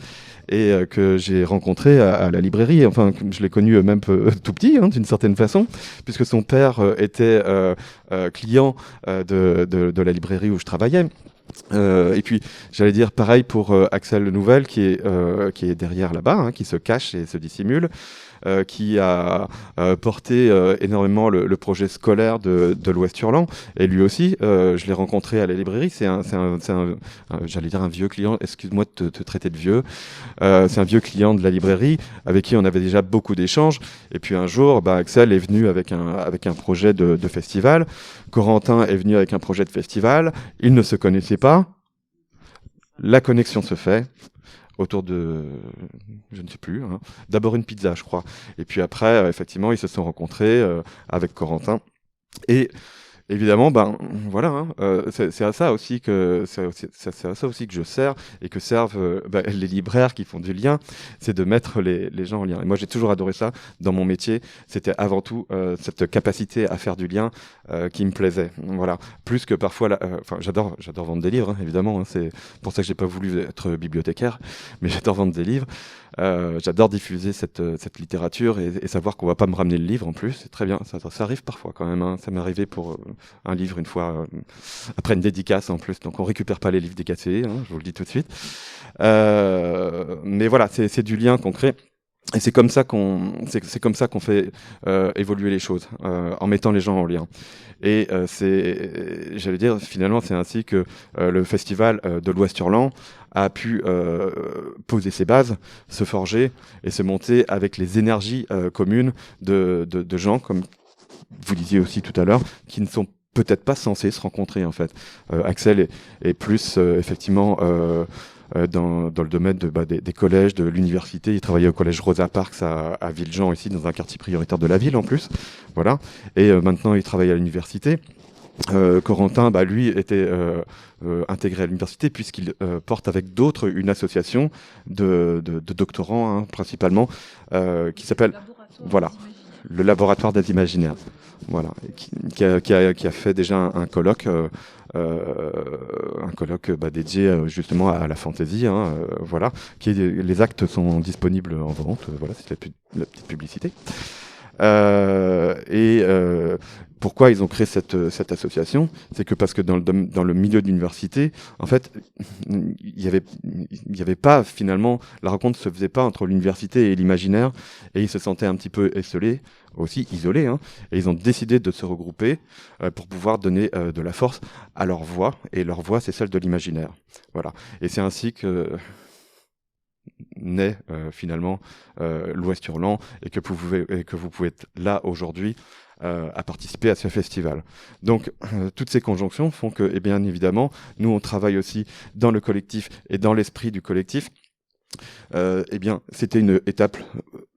et que j'ai rencontré à la librairie. Enfin, je l'ai connu même tout petit, d'une certaine façon, puisque son père était client de la librairie où je travaillais. Et puis, j'allais dire pareil pour Axel Nouvel, qui est derrière là-bas, qui se cache et se dissimule, qui a porté énormément le projet scolaire de l'Ouest Hurlant. Et lui aussi, je l'ai rencontré à la librairie. C'est j'allais dire un vieux client. Excuse-moi de te traiter de vieux. C'est un vieux client de la librairie avec qui on avait déjà beaucoup d'échanges. Et puis un jour, Axel est venu avec un projet de festival. Corentin est venu avec un projet de festival. Ils ne se connaissaient pas. La connexion se fait autour de, je ne sais plus, d'abord une pizza, je crois. Et puis après, effectivement, ils se sont rencontrés avec Corentin. Et évidemment, voilà, c'est à ça aussi que je sers et que servent les libraires qui font du lien, c'est de mettre les gens en lien. Et moi, j'ai toujours adoré ça dans mon métier. C'était avant tout cette capacité à faire du lien qui me plaisait. Voilà, plus que parfois, j'adore vendre des livres, évidemment. C'est pour ça que j'ai pas voulu être bibliothécaire, mais j'adore vendre des livres. J'adore diffuser cette littérature et savoir qu'on va pas me ramener le livre en plus. C'est très bien, ça arrive parfois quand même. Ça m'est arrivé pour un livre une fois après une dédicace en plus, donc on récupère pas les livres dédicacés, je vous le dis tout de suite. Mais voilà, c'est du lien qu'on crée. Et c'est comme ça qu'on fait évoluer les choses, en mettant les gens en lien. Et j'allais dire, finalement, c'est ainsi que le festival de l'Ouest Hurlant a pu poser ses bases, se forger et se monter avec les énergies communes de gens, comme vous disiez aussi tout à l'heure, qui ne sont peut-être pas censés se rencontrer en fait. Axel est plus effectivement dans le domaine des collèges, de l'université. Il travaillait au collège Rosa Parks à Villejean, ici, dans un quartier prioritaire de la ville en plus. Voilà. Et maintenant, il travaille à l'université. Corentin, lui, était intégré à l'université puisqu'il porte avec d'autres une association de doctorants, principalement, qui s'appelle le Laboratoire des Imaginaires. Voilà, qui a fait déjà un colloque, dédié justement à la fantaisie, voilà. Les actes sont disponibles en vente, voilà, c'est la petite publicité. Pourquoi ils ont créé cette association? C'est que parce que dans le milieu de l'université, en fait, il y avait pas finalement, la rencontre se faisait pas entre l'université et l'imaginaire, et ils se sentaient un petit peu isolés, et ils ont décidé de se regrouper pour pouvoir donner de la force à leur voix, et leur voix, c'est celle de l'imaginaire. Voilà. Et c'est ainsi que naît finalement l'Ouest Hurlant, et que vous pouvez être là aujourd'hui à participer à ce festival. Donc, toutes ces conjonctions font que, et bien évidemment, nous, on travaille aussi dans le collectif et dans l'esprit du collectif. Eh bien, c'était une étape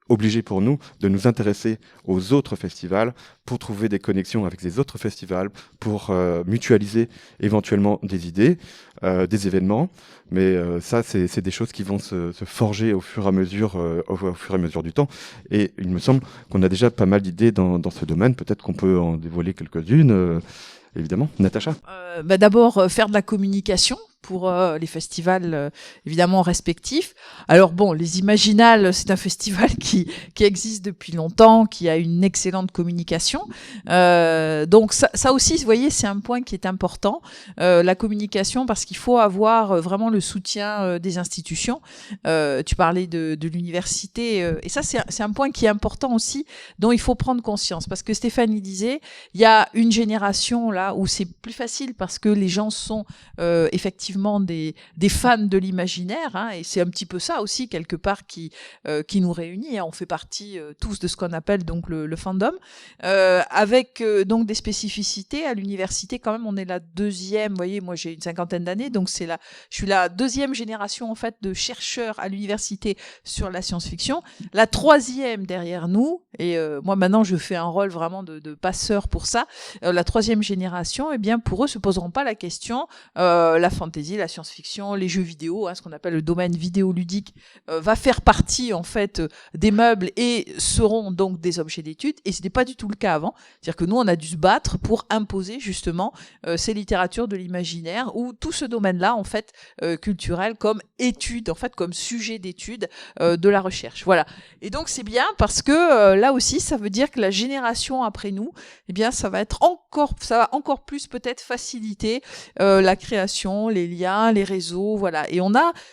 obligée pour nous de nous intéresser aux autres festivals pour trouver des connexions avec les autres festivals, pour mutualiser éventuellement des idées, des événements. Mais ça, c'est des choses qui vont se forger au fur et à mesure du temps. Et il me semble qu'on a déjà pas mal d'idées dans ce domaine. Peut-être qu'on peut en dévoiler quelques-unes. Évidemment. Natacha? D'abord, faire de la communication pour les festivals évidemment respectifs. Alors bon, les Imaginales, c'est un festival qui existe depuis longtemps, qui a une excellente communication. Donc ça aussi, vous voyez, c'est un point qui est important, la communication, parce qu'il faut avoir vraiment le soutien des institutions. Tu parlais de l'université, et ça c'est un point qui est important aussi, dont il faut prendre conscience, parce que Stéphanie disait, il y a une génération là où c'est plus facile parce que les gens sont effectivement des fans de l'imaginaire, hein, et c'est un petit peu ça aussi quelque part qui nous réunit, hein. On fait partie tous de ce qu'on appelle donc le fandom, avec donc des spécificités. À l'université quand même, on est la deuxième, vous voyez, moi j'ai une 50aine d'années, donc je suis la deuxième génération en fait de chercheurs à l'université sur la science-fiction, la troisième derrière nous, et moi maintenant je fais un rôle vraiment de passeur pour ça. La troisième génération, eh bien pour eux se poseront pas la question, la fantasy, la science-fiction, les jeux vidéo, hein, ce qu'on appelle le domaine vidéoludique, va faire partie en fait des meubles et seront donc des objets d'étude, et ce n'est pas du tout le cas avant. C'est-à-dire que nous on a dû se battre pour imposer justement ces littératures de l'imaginaire, ou tout ce domaine-là en fait culturel comme étude, en fait comme sujet d'étude de la recherche. Voilà. Et donc c'est bien parce que là aussi ça veut dire que la génération après nous, eh bien ça va encore plus peut-être faciliter la création, les liens, les réseaux, voilà. Et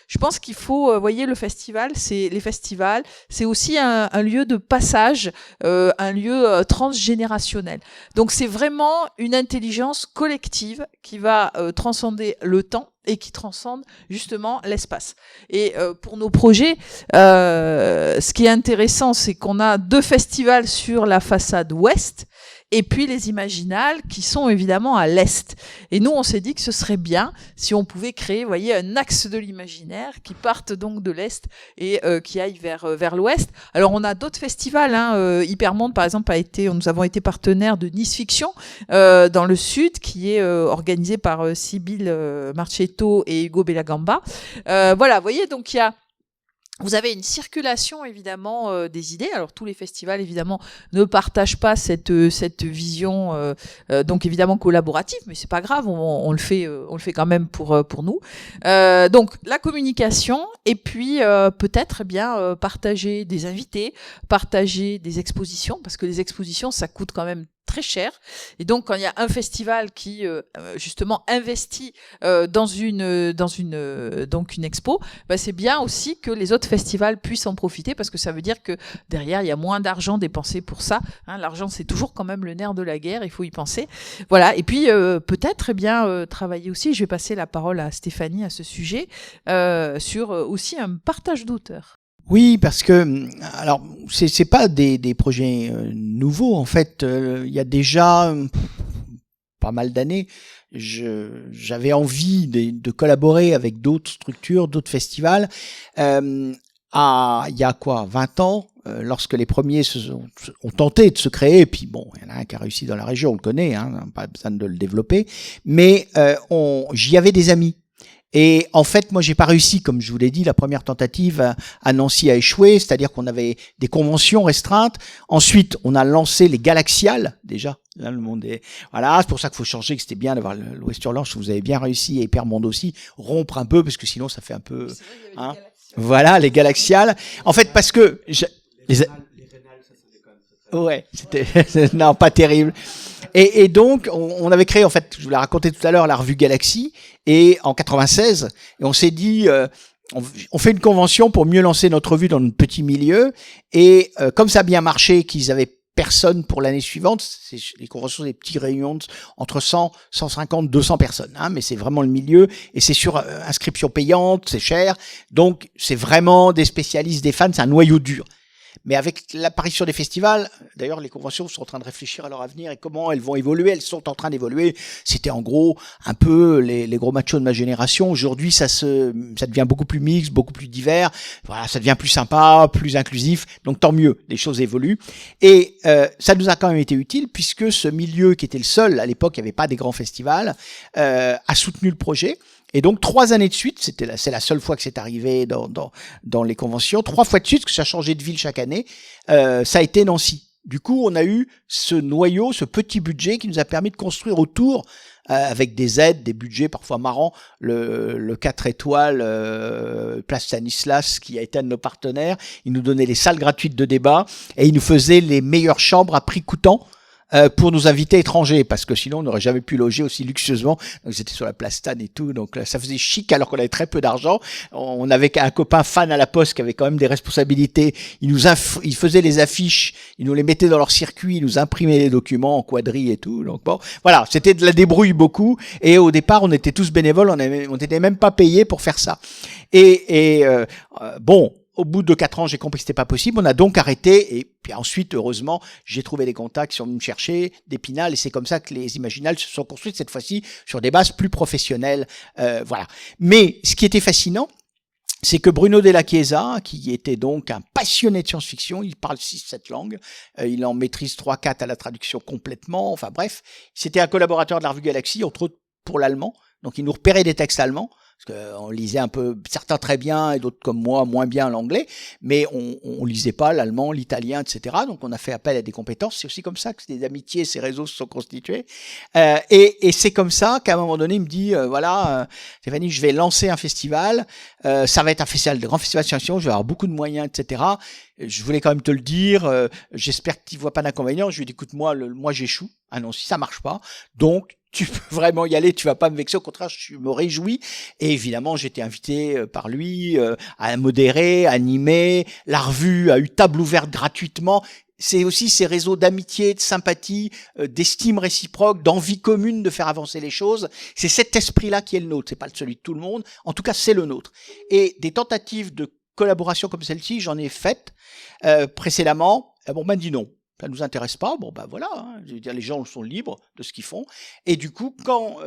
je pense qu'il faut, voyez, les festivals, c'est aussi un lieu de passage, un lieu transgénérationnel. Donc c'est vraiment une intelligence collective qui va transcender le temps et qui transcende justement l'espace. Et pour nos projets, ce qui est intéressant, c'est qu'on a 2 festivals sur la façade ouest, et puis les Imaginales qui sont évidemment à l'est. Et nous, on s'est dit que ce serait bien si on pouvait créer, vous voyez, un axe de l'imaginaire qui parte donc de l'est et qui aille vers l'ouest. Alors, on a d'autres festivals, hein, Hypermonde, par exemple, nous avons été partenaires de Nice Fiction dans le sud, qui est organisé par Sybille Marchetto et Hugo Bellagamba. Voilà, vous voyez, donc vous avez une circulation évidemment des idées. Alors tous les festivals évidemment ne partagent pas cette vision donc évidemment collaborative, mais c'est pas grave, on le fait quand même pour nous. Donc la communication, et puis peut-être bien partager des invités, partager des expositions, parce que les expositions ça coûte quand même très cher, et donc quand il y a un festival qui justement investit dans une expo, c'est bien aussi que les autres festivals puissent en profiter, parce que ça veut dire que derrière il y a moins d'argent dépensé pour ça, hein. L'argent c'est toujours quand même le nerf de la guerre, il faut y penser, voilà. Et puis peut-être bien travailler aussi, je vais passer la parole à Stéphanie à ce sujet, sur aussi un partage d'auteurs. Oui, parce que alors c'est pas des projets nouveaux en fait. Il y a déjà pas mal d'années, j'avais envie de collaborer avec d'autres structures, d'autres festivals. Il y a 20 ans, lorsque les premiers ont tenté de se créer, et puis bon, il y en a un qui a réussi dans la région, on le connaît, hein, pas besoin de le développer, mais j'y avais des amis. Et en fait, moi, j'ai pas réussi, comme je vous l'ai dit, la première tentative à Nancy a échoué, c'est-à-dire qu'on avait des conventions restreintes. Ensuite, on a lancé les Galaxiales, déjà. Là, le monde est, voilà, c'est pour ça qu'il faut changer, que c'était bien d'avoir l'Ouest Hurlange, vous avez bien réussi, et Hypermonde aussi, rompre un peu, parce que sinon, ça fait un peu, hein. Voilà, les Galaxiales. En fait, parce que, ouais, c'était, non, pas terrible. Et donc, on avait créé, en fait, je vous l'ai raconté tout à l'heure, la revue Galaxy, et en 96, et on s'est dit, on fait une convention pour mieux lancer notre revue dans notre petit milieu, et comme ça a bien marché, qu'ils avaient personne pour l'année suivante, les conventions, des petites réunions entre 100, 150, 200 personnes, hein, mais c'est vraiment le milieu, et c'est sur inscription payante, c'est cher, donc c'est vraiment des spécialistes, des fans, c'est un noyau dur. Mais avec l'apparition des festivals, d'ailleurs, les conventions sont en train de réfléchir à leur avenir et comment elles vont évoluer. Elles sont en train d'évoluer. C'était en gros un peu les gros machos de ma génération. Aujourd'hui, ça devient beaucoup plus mixte, beaucoup plus divers. Voilà, ça devient plus sympa, plus inclusif. Donc tant mieux, les choses évoluent. Et ça nous a quand même été utile puisque ce milieu qui était le seul, à l'époque, il n'y avait pas des grands festivals, a soutenu le projet. Et donc 3 années de suite, c'est la seule fois que c'est arrivé dans les conventions, 3 fois de suite, parce que ça a changé de ville chaque année, ça a été Nancy. Du coup, on a eu ce noyau, ce petit budget qui nous a permis de construire autour, avec des aides, des budgets parfois marrants, le 4 étoiles Place Stanislas, qui a été un de nos partenaires. Il nous donnait les salles gratuites de débat et il nous faisait les meilleures chambres à prix coûtant. Pour nos invités étrangers, parce que sinon on n'aurait jamais pu loger aussi luxueusement. Donc c'était sur la place Stan et tout, donc là, ça faisait chic alors qu'on avait très peu d'argent. On avait un copain fan à la Poste qui avait quand même des responsabilités. Il faisait les affiches, il nous les mettait dans leur circuit, il nous imprimait les documents en quadrille et tout. Donc bon, voilà, c'était de la débrouille beaucoup. Et au départ, on était tous bénévoles, on n'était même pas payés pour faire ça. Bon. Au bout de 4 ans, j'ai compris que c'était pas possible. On a donc arrêté. Et puis ensuite, heureusement, j'ai trouvé des contacts qui sont venus me chercher, d'Épinal. Et c'est comme ça que les Imaginales se sont construites cette fois-ci sur des bases plus professionnelles. Voilà. Mais ce qui était fascinant, c'est que Bruno Della Chiesa, qui était donc un passionné de science-fiction, il parle 6-7 langues, il en maîtrise 3-4 à la traduction complètement. Enfin bref, c'était un collaborateur de la revue Galaxy, entre autres pour l'allemand. Donc il nous repérait des textes allemands. Parce qu'on lisait un peu, certains très bien et d'autres comme moi moins bien l'anglais, mais on lisait pas l'allemand, l'italien, etc. Donc on a fait appel à des compétences. C'est aussi comme ça que des amitiés, ces réseaux se sont constitués. Et c'est comme ça qu'à un moment donné, il me dit, voilà, Stéphanie, je vais lancer un festival. Ça va être un festival, de grand festival de science-fiction. Je vais avoir beaucoup de moyens, etc. Je voulais quand même te le dire. J'espère que tu vois pas d'inconvénient. Je lui ai dit, écoute, moi j'échoue. Ah non, si ça marche pas, donc tu peux vraiment y aller, tu vas pas me vexer, au contraire, je me réjouis. Et évidemment, j'ai été invité par lui à modérer, à animer. La revue a eu table ouverte gratuitement. C'est aussi ces réseaux d'amitié, de sympathie, d'estime réciproque, d'envie commune de faire avancer les choses. C'est cet esprit-là qui est le nôtre. C'est pas celui de tout le monde. En tout cas, c'est le nôtre. Et des tentatives de collaboration comme celle-ci, j'en ai faites précédemment. Bon, m'a dit non. Ça nous intéresse pas, bon ben voilà, hein. Je veux dire, les gens sont libres de ce qu'ils font. Et du coup, quand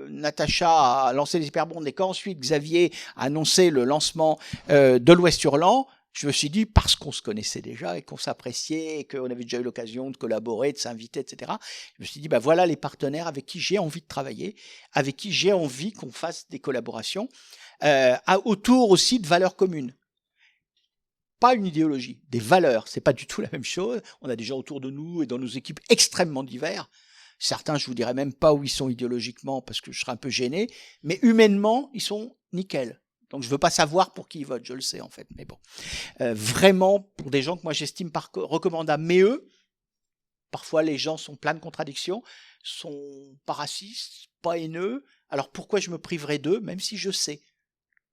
Natacha a lancé les Hyperbondes et quand ensuite Xavier a annoncé le lancement de l'Ouest Hurlant, je me suis dit, parce qu'on se connaissait déjà et qu'on s'appréciait et qu'on avait déjà eu l'occasion de collaborer, de s'inviter, etc., je me suis dit, ben voilà les partenaires avec qui j'ai envie de travailler, avec qui j'ai envie qu'on fasse des collaborations, autour aussi de valeurs communes. Pas une idéologie, des valeurs, c'est pas du tout la même chose. On a des gens autour de nous et dans nos équipes extrêmement divers. Certains, je vous dirais même pas où ils sont idéologiquement parce que je serais un peu gêné, mais humainement, ils sont nickel. Donc je veux pas savoir pour qui ils votent, je le sais en fait, mais bon. Vraiment, pour des gens que moi j'estime recommandables, mais eux, parfois les gens sont pleins de contradictions, sont pas racistes, pas haineux, alors pourquoi je me priverais d'eux, même si je sais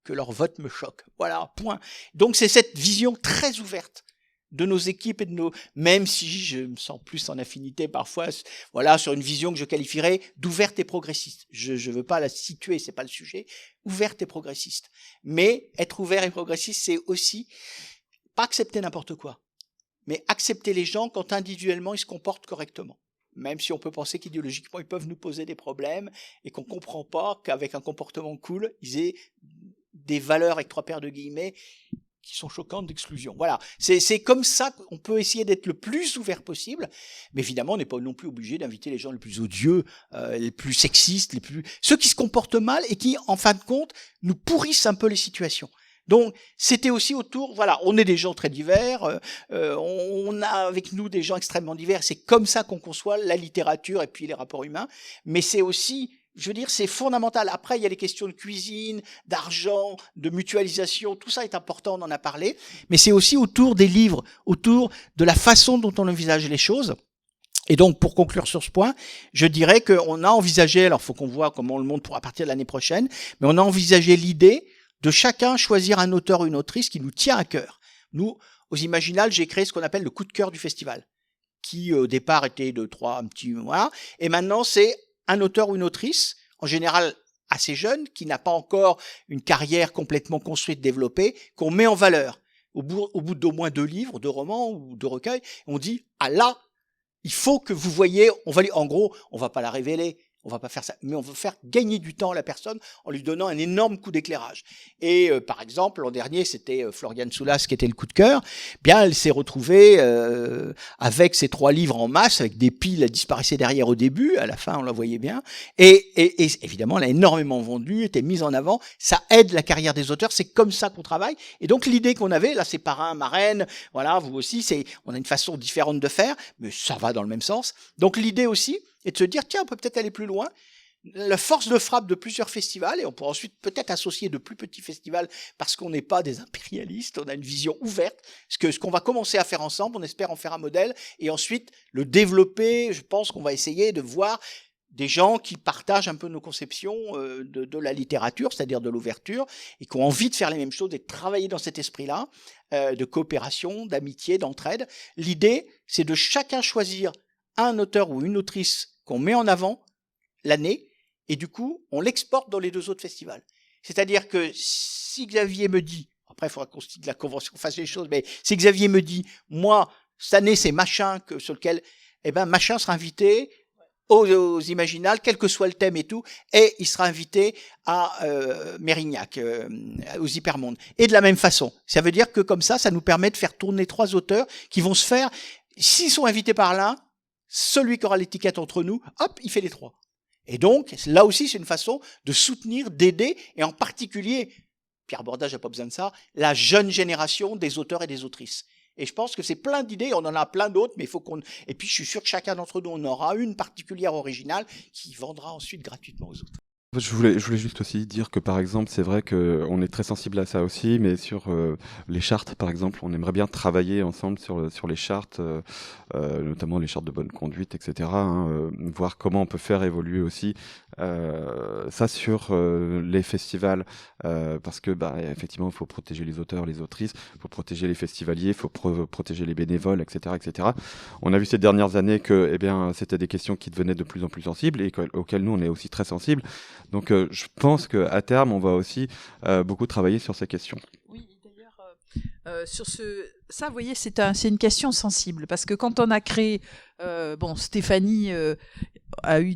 que leur vote me choque. Voilà, point. Donc c'est cette vision très ouverte de nos équipes et de nos... Même si je me sens plus en affinité parfois, voilà, sur une vision que je qualifierais d'ouverte et progressiste. Je veux pas la situer, c'est pas le sujet. Ouverte et progressiste. Mais être ouvert et progressiste, c'est aussi pas accepter n'importe quoi, mais accepter les gens quand individuellement ils se comportent correctement. Même si on peut penser qu'idéologiquement ils peuvent nous poser des problèmes et qu'on comprend pas qu'avec un comportement cool, ils aient des valeurs avec 3 paires de guillemets qui sont choquantes d'exclusion. Voilà, c'est comme ça qu'on peut essayer d'être le plus ouvert possible, mais évidemment on n'est pas non plus obligé d'inviter les gens les plus odieux, les plus sexistes, ceux qui se comportent mal et qui en fin de compte nous pourrissent un peu les situations. Donc c'était aussi autour, voilà, on est des gens très divers, on a avec nous des gens extrêmement divers, c'est comme ça qu'on conçoit la littérature et puis les rapports humains, mais c'est aussi, je veux dire, c'est fondamental. Après, il y a les questions de cuisine, d'argent, de mutualisation, tout ça est important, on en a parlé, mais c'est aussi autour des livres, autour de la façon dont on envisage les choses. Et donc, pour conclure sur ce point, je dirais qu'on a envisagé, alors il faut qu'on voit comment le monde pourra partir de l'année prochaine, mais on a envisagé l'idée de chacun choisir un auteur ou une autrice qui nous tient à cœur. Nous, aux Imaginales, j'ai créé ce qu'on appelle le coup de cœur du festival, qui au départ était de 3 petits mois, et maintenant c'est un auteur ou une autrice, en général assez jeune, qui n'a pas encore une carrière complètement construite, développée, qu'on met en valeur. au bout d'au moins 2 livres, 2 romans ou 2 recueils, on dit « Ah là, il faut que vous voyez, en gros, on va pas la révéler, on va pas faire ça, mais on va faire gagner du temps à la personne en lui donnant un énorme coup d'éclairage. » Et par exemple, l'an dernier, c'était Floriane Soulas qui était le coup de cœur. Bien, elle s'est retrouvée avec ces 3 livres en masse, avec des piles, elle disparaissait derrière au début, à la fin, on la voyait bien. Et évidemment, elle a énormément vendu, était mise en avant. Ça aide la carrière des auteurs, c'est comme ça qu'on travaille. Et donc, l'idée qu'on avait, là, c'est Parrain, Marraine, voilà, vous aussi, on a une façon différente de faire, mais ça va dans le même sens. Donc, l'idée aussi, et de se dire, tiens, on peut peut-être aller plus loin. La force de frappe de plusieurs festivals, et on pourra ensuite peut-être associer de plus petits festivals parce qu'on n'est pas des impérialistes, on a une vision ouverte. Ce qu'on va commencer à faire ensemble, on espère en faire un modèle, et ensuite le développer. Je pense qu'on va essayer de voir des gens qui partagent un peu nos conceptions de la littérature, c'est-à-dire de l'ouverture, et qui ont envie de faire les mêmes choses et de travailler dans cet esprit-là, de coopération, d'amitié, d'entraide. L'idée, c'est de chacun choisir un auteur ou une autrice qu'on met en avant l'année, et du coup, on l'exporte dans les 2 autres festivals. C'est-à-dire que si Xavier me dit, après il faudra qu'on signe la convention, qu'on fasse les choses, mais si Xavier me dit, moi, cette année, c'est machin sur lequel, machin sera invité aux Imaginales, quel que soit le thème et tout, et il sera invité à Mérignac, aux Hypermondes. Et de la même façon. Ça veut dire que comme ça nous permet de faire tourner 3 auteurs qui vont se faire, s'ils sont invités par l'un, celui qui aura l'étiquette entre nous, hop, il fait les 3. Et donc, là aussi, c'est une façon de soutenir, d'aider, et en particulier, Pierre Bordage n'a pas besoin de ça, la jeune génération des auteurs et des autrices. Et je pense que c'est plein d'idées, on en a plein d'autres, mais il faut qu'on... Et puis, je suis sûr que chacun d'entre nous, on aura une particulière originale qui vendra ensuite gratuitement aux autres. Je voulais juste aussi dire que par exemple, c'est vrai qu'on est très sensible à ça aussi, mais sur les chartes, par exemple, on aimerait bien travailler ensemble sur les chartes, notamment les chartes de bonne conduite, etc. Voir comment on peut faire évoluer aussi ça sur les festivals, parce que effectivement, il faut protéger les auteurs, les autrices, il faut protéger les festivaliers, il faut protéger les bénévoles, etc., etc. On a vu ces dernières années que, c'était des questions qui devenaient de plus en plus sensibles et auxquelles nous on est aussi très sensibles. Donc je pense qu'à terme, on va aussi beaucoup travailler sur ces questions. Oui, d'ailleurs, sur ça, vous voyez, c'est une question sensible, parce que quand on a créé, Stéphanie a eu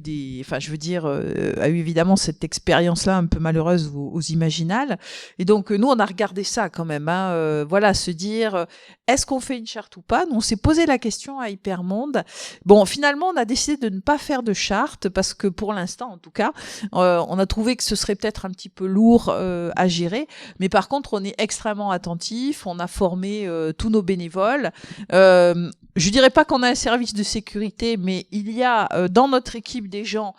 a eu évidemment cette expérience-là un peu malheureuse aux Imaginales, et donc nous on a regardé ça quand même, se dire est-ce qu'on fait une charte ou pas. Nous on s'est posé la question à Hypermonde. Bon, finalement on a décidé de ne pas faire de charte parce que pour l'instant en tout cas, on a trouvé que ce serait peut-être un petit peu lourd à gérer, mais par contre on est extrêmement attentif, on a formé tous nos bénévoles. Je dirais pas qu'on a un service de sécurité, mais il y a dans notre équipe des gens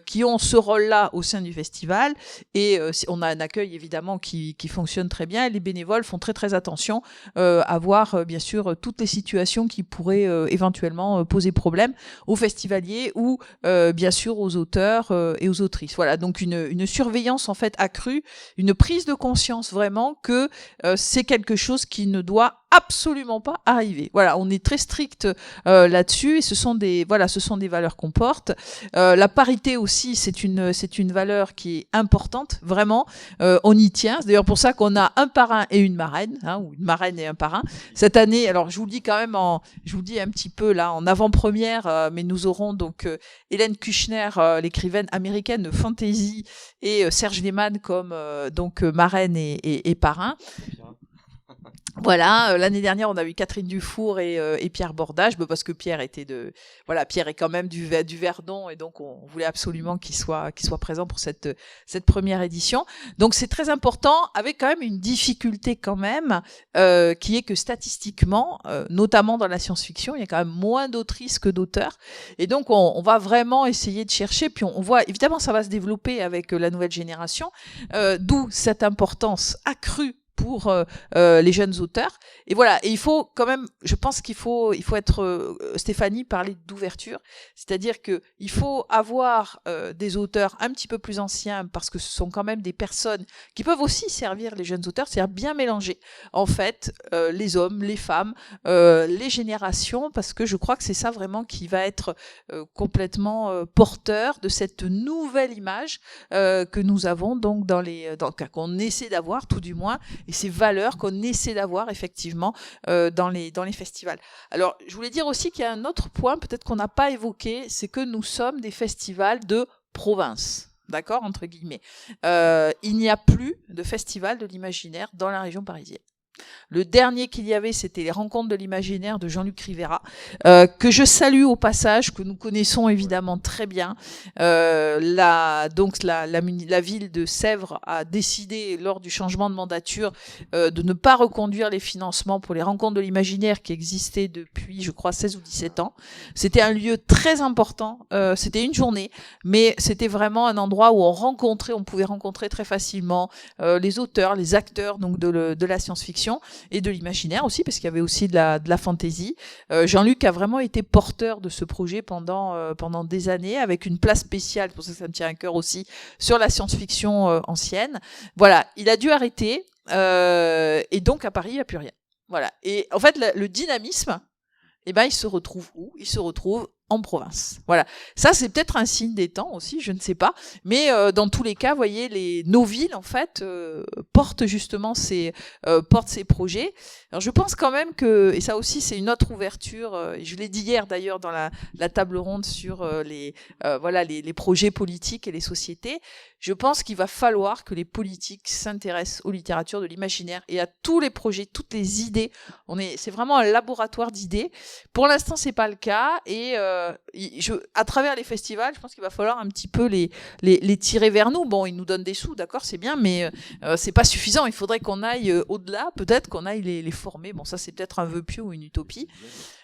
qui ont ce rôle-là au sein du festival, et on a un accueil évidemment qui fonctionne très bien, et les bénévoles font très très attention à voir bien sûr toutes les situations qui pourraient éventuellement poser problème aux festivaliers ou bien sûr aux auteurs et aux autrices. Voilà, donc une surveillance en fait accrue, une prise de conscience vraiment que c'est quelque chose qui ne doit absolument pas arriver. Voilà, on est très strict là-dessus, et ce sont des valeurs qu'on porte. La parité aussi, c'est une valeur qui est importante, vraiment. On y tient. C'est d'ailleurs pour ça qu'on a un parrain et une marraine, ou une marraine et un parrain. Cette année, alors je vous le dis quand même, je vous le dis un petit peu là en avant-première, mais nous aurons donc Hélène Kushner, l'écrivaine américaine de fantasy, et Serge Lehmann comme marraine et parrain. Voilà, l'année dernière, on a eu Catherine Dufour et Pierre Bordage, parce que Pierre Pierre est quand même du Verdon, et donc on voulait absolument qu'il soit présent pour cette première édition. Donc c'est très important, avec quand même une difficulté quand même, qui est que statistiquement, notamment dans la science-fiction, il y a quand même moins d'autrices que d'auteurs, et donc on va vraiment essayer de chercher. Puis on voit, évidemment, ça va se développer avec la nouvelle génération, d'où cette importance accrue pour les jeunes auteurs. Et voilà, et il faut quand même, je pense qu'il faut être, Stéphanie parlait d'ouverture, c'est-à-dire que il faut avoir des auteurs un petit peu plus anciens, parce que ce sont quand même des personnes qui peuvent aussi servir les jeunes auteurs, c'est-à-dire bien mélanger en fait les hommes, les femmes, les générations, parce que je crois que c'est ça vraiment qui va être complètement porteur de cette nouvelle image que nous avons donc qu'on essaie d'avoir tout du moins. Et ces valeurs qu'on essaie d'avoir effectivement dans les festivals. Alors, je voulais dire aussi qu'il y a un autre point, peut-être qu'on n'a pas évoqué, c'est que nous sommes des festivals de province. D'accord, entre guillemets. Il n'y a plus de festival de l'imaginaire dans la région parisienne. Le dernier qu'il y avait, c'était les Rencontres de l'imaginaire de Jean-Luc Rivera, que je salue au passage, que nous connaissons évidemment très bien. La ville de Sèvres a décidé, lors du changement de mandature, de ne pas reconduire les financements pour les Rencontres de l'imaginaire qui existaient depuis, je crois, 16 ou 17 ans. C'était un lieu très important, c'était une journée, mais c'était vraiment un endroit où on pouvait rencontrer très facilement les auteurs, les acteurs donc de la science-fiction et de l'imaginaire aussi, parce qu'il y avait aussi de la fantaisie. Jean-Luc a vraiment été porteur de ce projet pendant des années, avec une place spéciale, c'est pour ça que ça me tient à cœur aussi, sur la science-fiction ancienne. Voilà, il a dû arrêter, et donc à Paris, il n'y a plus rien. Voilà. Et en fait, le dynamisme, il se retrouve où ? Il se retrouve en province. Voilà. Ça, c'est peut-être un signe des temps aussi, je ne sais pas. Mais dans tous les cas, vous voyez, nos villes, en fait, portent justement ces projets. Alors, je pense quand même que, et ça aussi, c'est une autre ouverture, et je l'ai dit hier d'ailleurs dans la table ronde sur les projets politiques et les sociétés. Je pense qu'il va falloir que les politiques s'intéressent aux littératures de l'imaginaire et à tous les projets, toutes les idées. C'est vraiment un laboratoire d'idées. Pour l'instant, c'est pas le cas, et à travers les festivals, je pense qu'il va falloir un petit peu les tirer vers nous. Bon, ils nous donnent des sous, d'accord, c'est bien, mais c'est pas suffisant. Il faudrait qu'on aille au-delà, peut-être qu'on aille les former. Bon, ça, c'est peut-être un vœu pieux ou une utopie.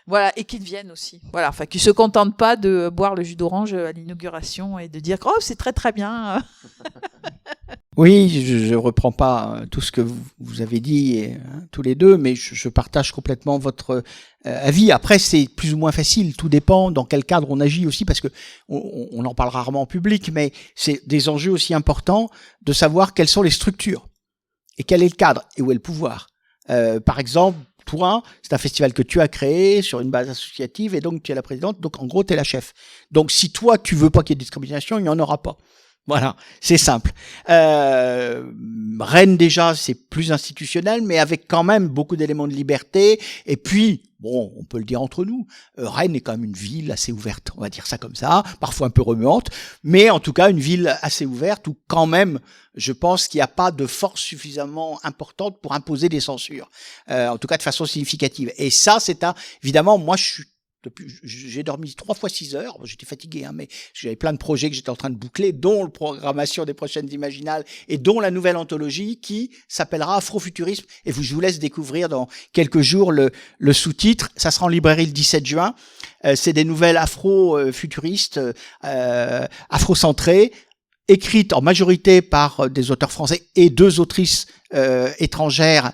Voilà, et qu'ils viennent aussi. Voilà, enfin, qu'ils se contentent pas de boire le jus d'orange à l'inauguration et de dire oh, c'est très très bien. Oui, je reprends pas tout ce que vous avez dit tous les deux, mais je partage complètement votre avis. Après, c'est plus ou moins facile, tout dépend dans quel cadre on agit aussi, parce que on en parle rarement en public, mais c'est des enjeux aussi importants de savoir quelles sont les structures et quel est le cadre et où est le pouvoir. Par exemple, toi, c'est un festival que tu as créé sur une base associative et donc tu es la présidente, donc en gros tu es la chef. Donc si toi tu veux pas qu'il y ait de discrimination, il n'y en aura pas. Voilà, c'est simple. Rennes déjà, c'est plus institutionnel, mais avec quand même beaucoup d'éléments de liberté. Et puis, bon, on peut le dire entre nous, Rennes est quand même une ville assez ouverte, on va dire ça comme ça, parfois un peu remuante, mais en tout cas une ville assez ouverte où quand même, je pense qu'il n'y a pas de force suffisamment importante pour imposer des censures, en tout cas de façon significative. Et ça, évidemment, moi j'ai dormi 3 fois 6 heures. J'étais fatigué, mais j'avais plein de projets que j'étais en train de boucler, dont la programmation des prochaines Imaginales et dont la nouvelle anthologie qui s'appellera Afrofuturisme. Et je vous laisse découvrir dans quelques jours le sous-titre. Ça sera en librairie le 17 juin. C'est des nouvelles afro-futuristes, afro-centrées, écrites en majorité par des auteurs français et 2 autrices étrangères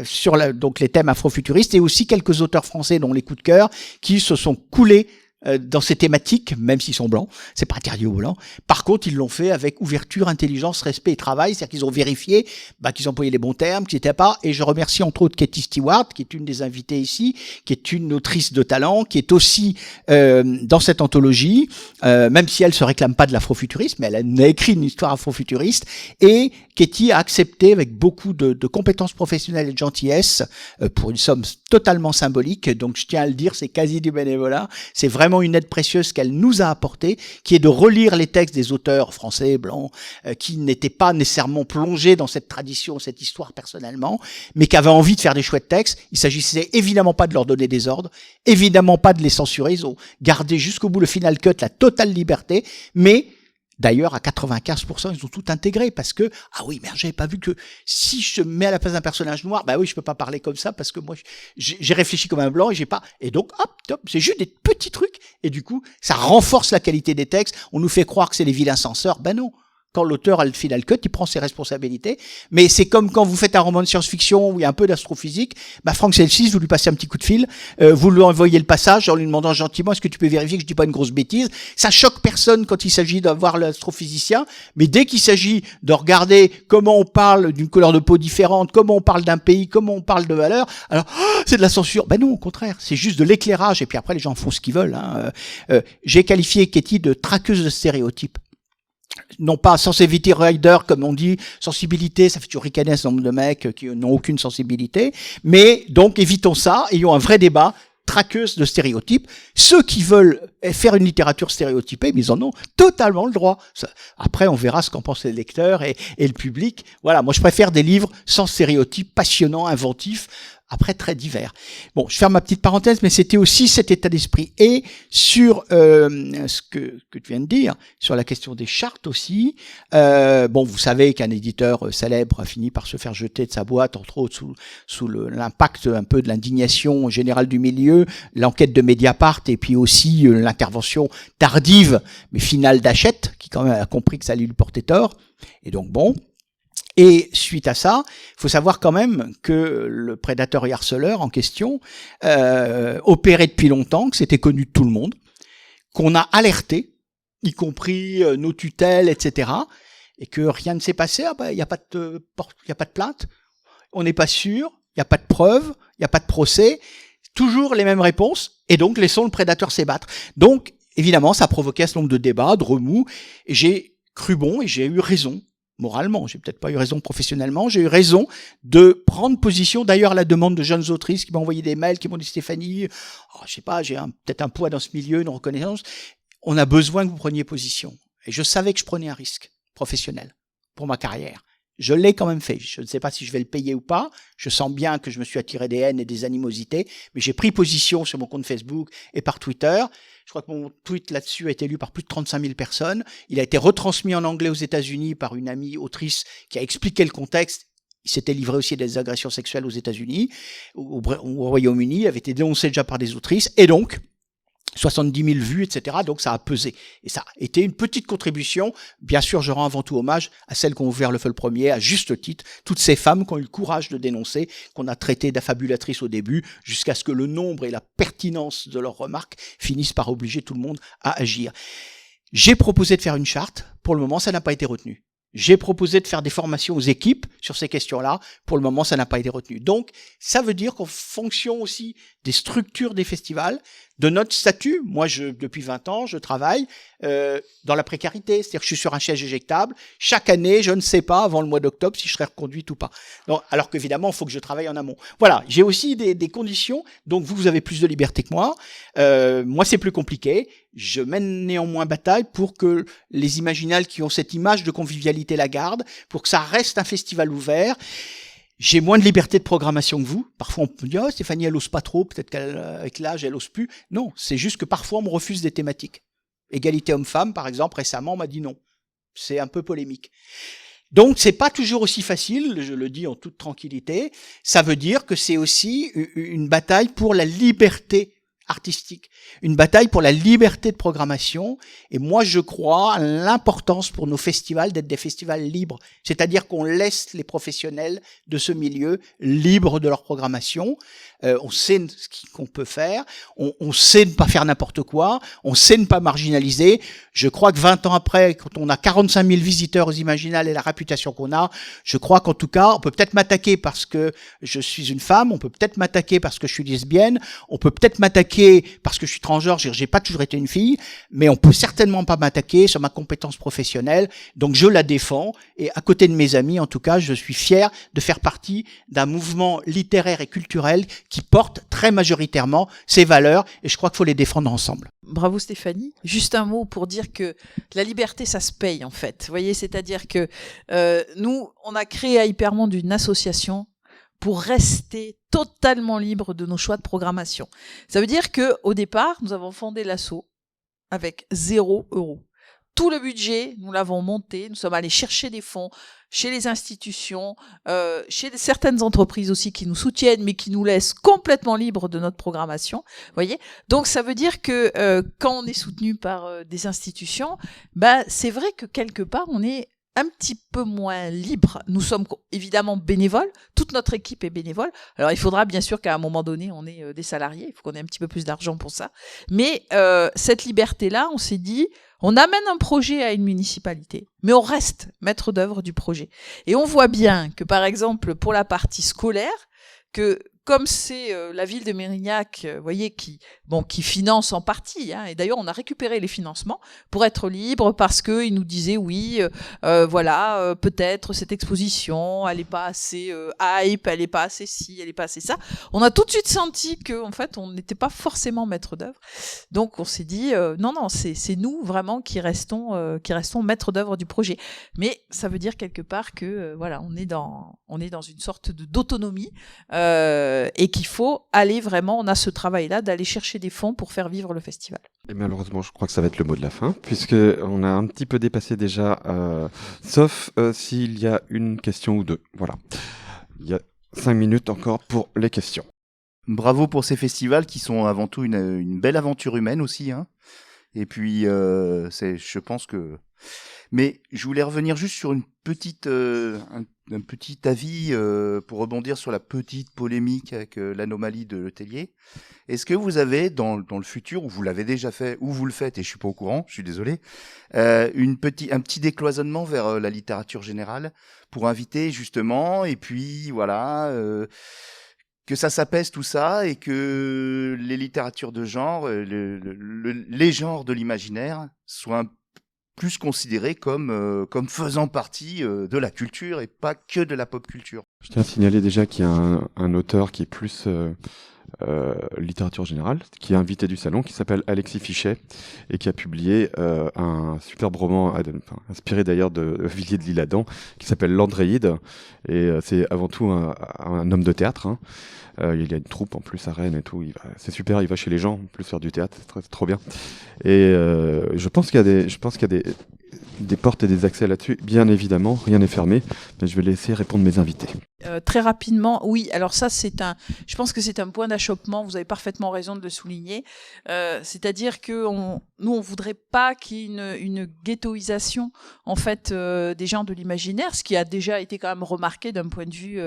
sur donc les thèmes afrofuturistes, et aussi quelques auteurs français dont les coups de cœur qui se sont coulés dans ces thématiques, même s'ils sont blancs, c'est pas interdit aux blancs. Par contre, ils l'ont fait avec ouverture, intelligence, respect et travail, c'est-à-dire qu'ils ont vérifié qu'ils employaient les bons termes, qu'ils n'étaient pas. Et je remercie entre autres Katie Stewart, qui est une des invitées ici, qui est une autrice de talent, qui est aussi dans cette anthologie, même si elle se réclame pas de l'afrofuturisme, mais elle a écrit une histoire afrofuturiste. Et Katie a accepté avec beaucoup de compétences professionnelles et de gentillesse, pour une somme totalement symbolique. Donc je tiens à le dire, c'est quasi du bénévolat. C'est vraiment une aide précieuse qu'elle nous a apportée, qui est de relire les textes des auteurs français, blancs, qui n'étaient pas nécessairement plongés dans cette tradition, cette histoire personnellement, mais qui avaient envie de faire des chouettes textes. Il s'agissait évidemment pas de leur donner des ordres, évidemment pas de les censurer. Ils ont gardé jusqu'au bout le final cut, la totale liberté, mais d'ailleurs, à 95%, ils ont tout intégré parce que, ah oui, merde, j'avais pas vu que si je me mets à la place d'un personnage noir, bah oui, je peux pas parler comme ça parce que moi, j'ai réfléchi comme un blanc et j'ai pas, et donc, hop, top, c'est juste des petits trucs. Et du coup, ça renforce la qualité des textes. On nous fait croire que c'est les vilains censeurs. Ben non. Quand l'auteur a le final cut, il prend ses responsabilités. Mais c'est comme quand vous faites un roman de science-fiction où il y a un peu d'astrophysique. Franck Selcis, vous lui passez un petit coup de fil, vous lui envoyez le passage en lui demandant gentiment est-ce que tu peux vérifier que je dis pas une grosse bêtise. Ça choque personne quand il s'agit d'avoir l'astrophysicien, mais dès qu'il s'agit de regarder comment on parle d'une couleur de peau différente, comment on parle d'un pays, comment on parle de valeurs, alors c'est de la censure. Ben non, au contraire, c'est juste de l'éclairage. Et puis après, les gens font ce qu'ils veulent. J'ai qualifié Katie de traqueuse de stéréotypes. non pas sensibility rider comme on dit, sensibilité, ça fait toujours ricaner ce nombre de mecs qui n'ont aucune sensibilité, mais donc évitons ça, ayons un vrai débat, traqueuse de stéréotypes. Ceux qui veulent faire une littérature stéréotypée, mais ils en ont totalement le droit. Après, on verra ce qu'en pensent les lecteurs et le public. Voilà, moi je préfère des livres sans stéréotypes, passionnants, inventifs, après très divers. Bon, je ferme ma petite parenthèse, mais c'était aussi cet état d'esprit. Et sur ce que tu viens de dire, sur la question des chartes aussi, bon, vous savez qu'un éditeur célèbre a fini par se faire jeter de sa boîte, entre autres sous l'impact un peu de l'indignation générale du milieu, l'enquête de Mediapart et puis aussi l'intervention tardive, mais finale d'Hachette, qui quand même a compris que ça allait lui porter tort. Et donc bon... Et suite à ça, il faut savoir quand même que le prédateur et harceleur en question opérait depuis longtemps, que c'était connu de tout le monde, qu'on a alerté, y compris nos tutelles, etc., et que rien ne s'est passé. Ah ben, il y a pas de plainte, on n'est pas sûr, il n'y a pas de preuve, il n'y a pas de procès, toujours les mêmes réponses, et donc laissons le prédateur s'ébattre. Donc, évidemment, ça provoquait ce nombre de débats, de remous, et j'ai cru bon et j'ai eu raison. Moralement, j'ai peut-être pas eu raison professionnellement, j'ai eu raison de prendre position, d'ailleurs à la demande de jeunes autrices qui m'ont envoyé des mails, qui m'ont dit Stéphanie, je sais pas, j'ai peut-être un poids dans ce milieu, une reconnaissance, on a besoin que vous preniez position. Et je savais que je prenais un risque professionnel pour ma carrière. Je l'ai quand même fait. Je ne sais pas si je vais le payer ou pas. Je sens bien que je me suis attiré des haines et des animosités, mais j'ai pris position sur mon compte Facebook et par Twitter. Je crois que mon tweet là-dessus a été lu par plus de 35 000 personnes. Il a été retransmis en anglais aux États-Unis par une amie autrice qui a expliqué le contexte. Il s'était livré aussi à des agressions sexuelles aux États-Unis, au Royaume-Uni. Il avait été dénoncé déjà par des autrices. Et donc, 70 000 vues, etc. Donc ça a pesé. Et ça a été une petite contribution. Bien sûr, je rends avant tout hommage à celles qui ont ouvert le feu le premier, à juste titre, toutes ces femmes qui ont eu le courage de dénoncer, qu'on a traitées d'affabulatrices au début, jusqu'à ce que le nombre et la pertinence de leurs remarques finissent par obliger tout le monde à agir. J'ai proposé de faire une charte. Pour le moment, ça n'a pas été retenu. J'ai proposé de faire des formations aux équipes sur ces questions-là. Pour le moment, ça n'a pas été retenu. Donc, ça veut dire qu'en fonction aussi des structures des festivals, de notre statut, moi, depuis 20 ans, je travaille dans la précarité. C'est-à-dire que je suis sur un siège éjectable. Chaque année, je ne sais pas, avant le mois d'octobre, si je serai reconduite ou pas. Donc, alors qu'évidemment, il faut que je travaille en amont. Voilà, j'ai aussi des conditions. Donc, vous avez plus de liberté que moi. Moi, c'est plus compliqué. Je mène néanmoins bataille pour que les Imaginales qui ont cette image de convivialité la gardent, pour que ça reste un festival ouvert. J'ai moins de liberté de programmation que vous. Parfois, on peut me dire, oh, Stéphanie, elle ose pas trop. Peut-être qu'avec l'âge, elle ose plus. Non, c'est juste que parfois, on me refuse des thématiques. Égalité homme-femme, par exemple, récemment, on m'a dit non. C'est un peu polémique. Donc, c'est pas toujours aussi facile, je le dis en toute tranquillité. Ça veut dire que c'est aussi une bataille pour la liberté artistique, une bataille pour la liberté de programmation. Et moi, je crois à l'importance pour nos festivals d'être des festivals libres. C'est-à-dire qu'on laisse les professionnels de ce milieu libres de leur programmation. On sait ce qu'on peut faire. On sait ne pas faire n'importe quoi. On sait ne pas marginaliser. Je crois que 20 ans après, quand on a 45 000 visiteurs aux Imaginales et la réputation qu'on a, je crois qu'en tout cas, on peut peut-être m'attaquer parce que je suis une femme. On peut peut-être m'attaquer parce que je suis lesbienne. On peut peut-être m'attaquer parce que je suis transgenre, j'ai pas toujours été une fille, mais on peut certainement pas m'attaquer sur ma compétence professionnelle, donc je la défends, et à côté de mes amis, en tout cas, je suis fier de faire partie d'un mouvement littéraire et culturel qui porte très majoritairement ces valeurs, et je crois qu'il faut les défendre ensemble. Bravo Stéphanie. Juste un mot pour dire que la liberté, ça se paye en fait. Vous voyez, c'est-à-dire que nous, on a créé à Hypermonde une association pour rester totalement libre de nos choix de programmation. Ça veut dire que au départ, nous avons fondé l'asso avec 0 €. Tout le budget, nous l'avons monté, nous sommes allés chercher des fonds chez les institutions, chez certaines entreprises aussi qui nous soutiennent, mais qui nous laissent complètement libres de notre programmation. Voyez. Donc ça veut dire que quand on est soutenu par des institutions, c'est vrai que quelque part on est un petit peu moins libre. Nous sommes évidemment bénévoles, toute notre équipe est bénévole. Alors il faudra bien sûr qu'à un moment donné on ait des salariés, il faut qu'on ait un petit peu plus d'argent pour ça. Mais cette liberté-là, on s'est dit, on amène un projet à une municipalité, mais on reste maître d'œuvre du projet. Et on voit bien que par exemple pour la partie scolaire, que comme c'est la ville de Mérignac, vous voyez, qui finance en partie, hein, et d'ailleurs on a récupéré les financements pour être libre, parce que ils nous disaient oui, voilà, peut-être cette exposition, elle est pas assez hype, elle est pas assez ci, elle est pas assez ça. On a tout de suite senti que en fait on n'était pas forcément maître d'œuvre, donc on s'est dit non, c'est nous vraiment qui restons maître d'œuvre du projet. Mais ça veut dire quelque part que voilà, on est dans une sorte d'autonomie, et qu'il faut aller vraiment, on a ce travail-là d'aller chercher des fonds pour faire vivre le festival. Et malheureusement, je crois que ça va être le mot de la fin, puisque on a un petit peu dépassé déjà, sauf s'il y a une question ou deux. Voilà. Il y a 5 minutes encore pour les questions. Bravo pour ces festivals qui sont avant tout une belle aventure humaine aussi, hein. Et puis, je pense que... Mais je voulais revenir juste sur une petite, un petit avis pour rebondir sur la petite polémique avec l'anomalie de Letellier. Est-ce que vous avez dans le futur, ou vous l'avez déjà fait, ou vous le faites et je suis pas au courant, je suis désolé, un petit décloisonnement vers la littérature générale pour inviter justement, et puis voilà, que ça s'apaise tout ça et que les littératures de genre, les genres de l'imaginaire soient plus considérés comme faisant partie de la culture et pas que de la pop culture. Je tiens à signaler déjà qu'il y a un auteur qui est plus littérature générale, qui est invité du salon, qui s'appelle Alexis Fichet et qui a publié un superbe roman inspiré d'ailleurs de Villiers de l'Isle-Adam qui s'appelle L'Andréide, et c'est avant tout un homme de théâtre, hein. Il y a une troupe en plus à Rennes et tout, c'est super, il va chez les gens en plus faire du théâtre, c'est trop bien. Et je pense qu'il y a des portes et des accès là-dessus, bien évidemment, rien n'est fermé, mais je vais laisser répondre mes invités. Très rapidement, oui, alors ça je pense que c'est un point d'achoppement, vous avez parfaitement raison de le souligner, c'est-à-dire que nous on voudrait pas qu'il y ait une ghettoisation en fait des gens de l'imaginaire, ce qui a déjà été quand même remarqué d'un point de vue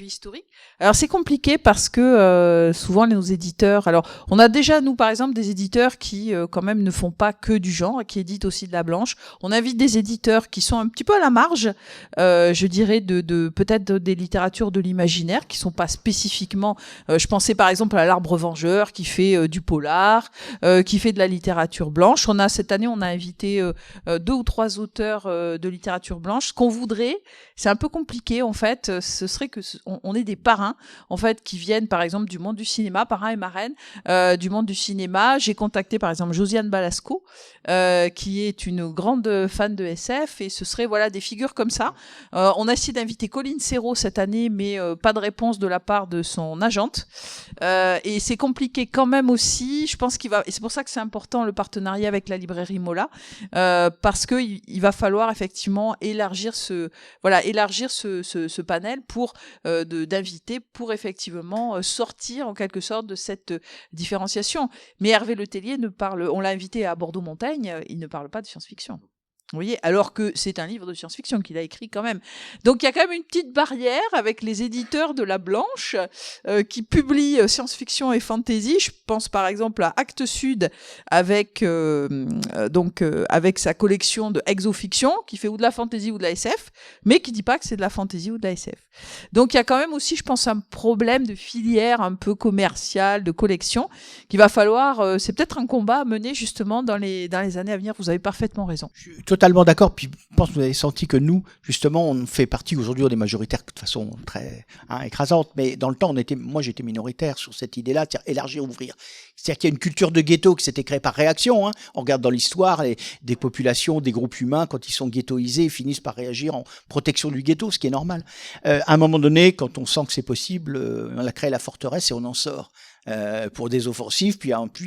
historique. Alors c'est compliqué parce que souvent nos éditeurs, alors on a déjà nous par exemple des éditeurs qui quand même ne font pas que du genre, qui éditent aussi de la blanche. On invite des éditeurs qui sont un petit peu à la marge, je dirais de peut-être des littératures de l'imaginaire qui sont pas spécifiquement, je pensais par exemple à l'Arbre Vengeur qui fait du polar, qui fait de la littérature blanche. Cette année on a invité 2 ou 3 auteurs de littérature blanche. Ce qu'on voudrait, c'est un peu compliqué en fait, ce serait que on ait des parrains en fait qui viennent par exemple du monde du cinéma, parrains et marraines du monde du cinéma. J'ai contacté par exemple Josiane Balasco qui est une grande fan de SF, et ce serait voilà des figures comme ça. On a essayé d'inviter Colline Serrault cette année, mais pas de réponse de la part de son agente, et c'est compliqué quand même aussi. Je pense et c'est pour ça que c'est important le partenariat avec la librairie Mola, parce que il va falloir effectivement élargir ce panel pour d'invités pour effectivement sortir en quelque sorte de cette différenciation. Mais Hervé Letellier on l'a invité à Bordeaux-Montaigne, il ne parle pas de science-fiction. Vous voyez, alors que c'est un livre de science-fiction qu'il a écrit quand même. Donc il y a quand même une petite barrière avec les éditeurs de la Blanche qui publient science-fiction et fantasy. Je pense par exemple à Actes Sud avec sa collection de exofiction qui fait ou de la fantasy ou de la SF, mais qui dit pas que c'est de la fantasy ou de la SF. Donc il y a quand même aussi, je pense, un problème de filière un peu commerciale, de collection, qu'il va falloir. C'est peut-être un combat à mener justement dans les années à venir. Vous avez parfaitement raison. Je suis totalement d'accord. Puis je pense que vous avez senti que nous, justement, on fait partie aujourd'hui, on est majoritaire de façon très écrasante, mais dans le temps, moi j'étais minoritaire sur cette idée-là, c'est-à-dire élargir, ouvrir. C'est-à-dire qu'il y a une culture de ghetto qui s'était créée par réaction. Hein. On regarde dans l'histoire, des populations, des groupes humains, quand ils sont ghettoisés, finissent par réagir en protection du ghetto, ce qui est normal. À un moment donné, quand on sent que c'est possible, on a créé la forteresse et on en sort. Pour des offensives, puis on peut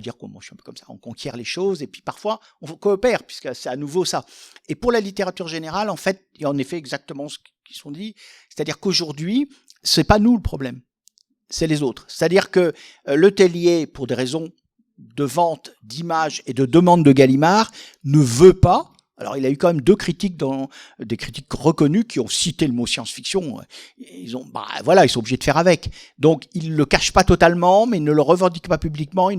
dire moi je suis un peu comme ça, on conquiert les choses et puis parfois on coopère puisque c'est à nouveau ça. Et pour la littérature générale, en fait, il y a en effet exactement ce qu'ils sont dit, c'est-à-dire qu'aujourd'hui, c'est pas nous le problème, c'est les autres. C'est-à-dire que Letellier, pour des raisons de vente, d'image et de demande de Gallimard, ne veut pas. Alors, il a eu quand même 2 critiques des critiques reconnus qui ont cité le mot science-fiction. Ils sont obligés de faire avec. Donc, il le cache pas totalement, mais il ne le revendique pas publiquement. Il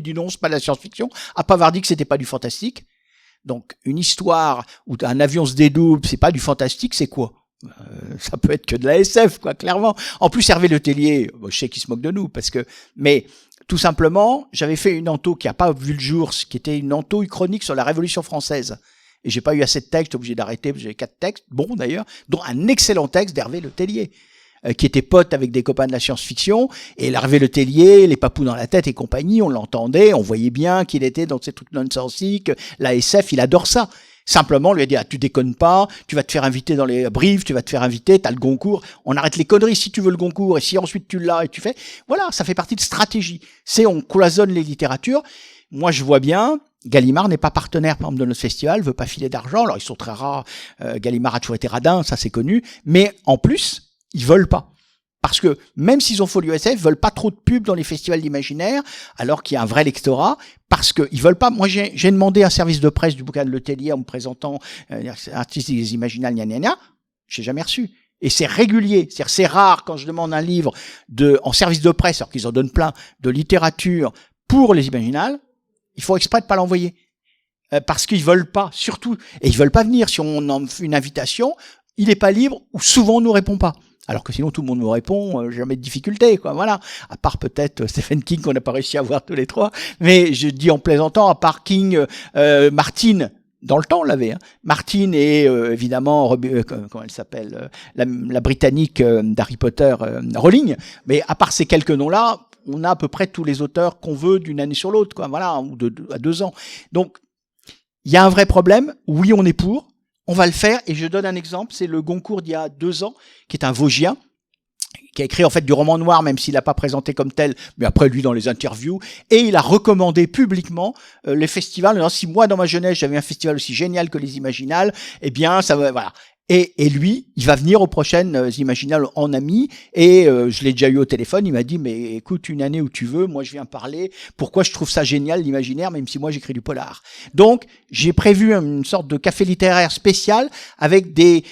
dénonce pas la science-fiction. Après avoir dit que c'était pas du fantastique. Donc, une histoire où un avion se dédouble, c'est pas du fantastique, c'est quoi? Ça peut être que de la SF, quoi, clairement. En plus, Hervé Letellier, bon, je sais qu'il se moque de nous, mais tout simplement, j'avais fait une anto qui a pas vu le jour, qui était une anto chronique sur la Révolution française. Et j'ai pas eu assez de textes, j'étais obligé d'arrêter, parce que j'avais 4 textes, bon d'ailleurs, dont un excellent texte d'Hervé Letellier, qui était pote avec des copains de la science-fiction, et Hervé Letellier, les papous dans la tête et compagnie, on l'entendait, on voyait bien qu'il était dans ces trucs nonsensiques, la SF, il adore ça. Simplement, on lui a dit, tu déconnes pas, tu vas te faire inviter dans les briefs, tu vas te faire inviter, t'as le Goncourt, on arrête les conneries si tu veux le Goncourt, et si ensuite tu l'as et tu fais, voilà, ça fait partie de stratégie. On cloisonne les littératures. Moi, je vois bien, Gallimard n'est pas partenaire, par exemple, de notre festival, veut pas filer d'argent, alors ils sont très rares, Gallimard a toujours été radin, ça c'est connu, mais en plus, ils veulent pas. Parce que même s'ils ont Folio SF, ils veulent pas trop de pubs dans les festivals d'imaginaire, alors qu'il y a un vrai lectorat, parce qu'ils veulent pas. Moi, j'ai demandé un service de presse du bouquin de Letellier en me présentant artiste des Imaginales, gna gna gna. J'ai jamais reçu. Et c'est régulier. C'est-à-dire, c'est rare quand je demande un livre en service de presse, alors qu'ils en donnent plein, de littérature pour les Imaginales. Il faut exprès de pas l'envoyer. Parce qu'ils veulent pas, surtout. Et ils veulent pas venir. Si on en fait une invitation, il est pas libre, ou souvent on nous répond pas. Alors que sinon tout le monde nous répond, jamais de difficulté, quoi. Voilà. À part peut-être Stephen King qu'on n'a pas réussi à voir tous les trois, mais je dis en plaisantant, à part King, Martine. Dans le temps, on l'avait. Hein. Martine et évidemment, comment elle s'appelle, la Britannique d'Harry Potter, Rowling. Mais à part ces quelques noms-là, on a à peu près tous les auteurs qu'on veut d'une année sur l'autre, quoi. Voilà, ou à 2 ans. Donc, il y a un vrai problème. Oui, on est pour. On va le faire, et je donne un exemple, c'est le Goncourt d'il y a 2 ans, qui est un Vosgien, qui a écrit en fait du roman noir, même s'il l'a pas présenté comme tel, mais après lui dans les interviews, et il a recommandé publiquement les festivals. Alors, si moi dans ma jeunesse j'avais un festival aussi génial que les Imaginales, eh bien ça va, voilà. Et lui, il va venir aux prochaines Imaginales en ami, et je l'ai déjà eu au téléphone, il m'a dit, mais écoute, une année où tu veux, moi je viens parler, pourquoi je trouve ça génial l'imaginaire, même si moi j'écris du polar. Donc, j'ai prévu une sorte de café littéraire spécial avec des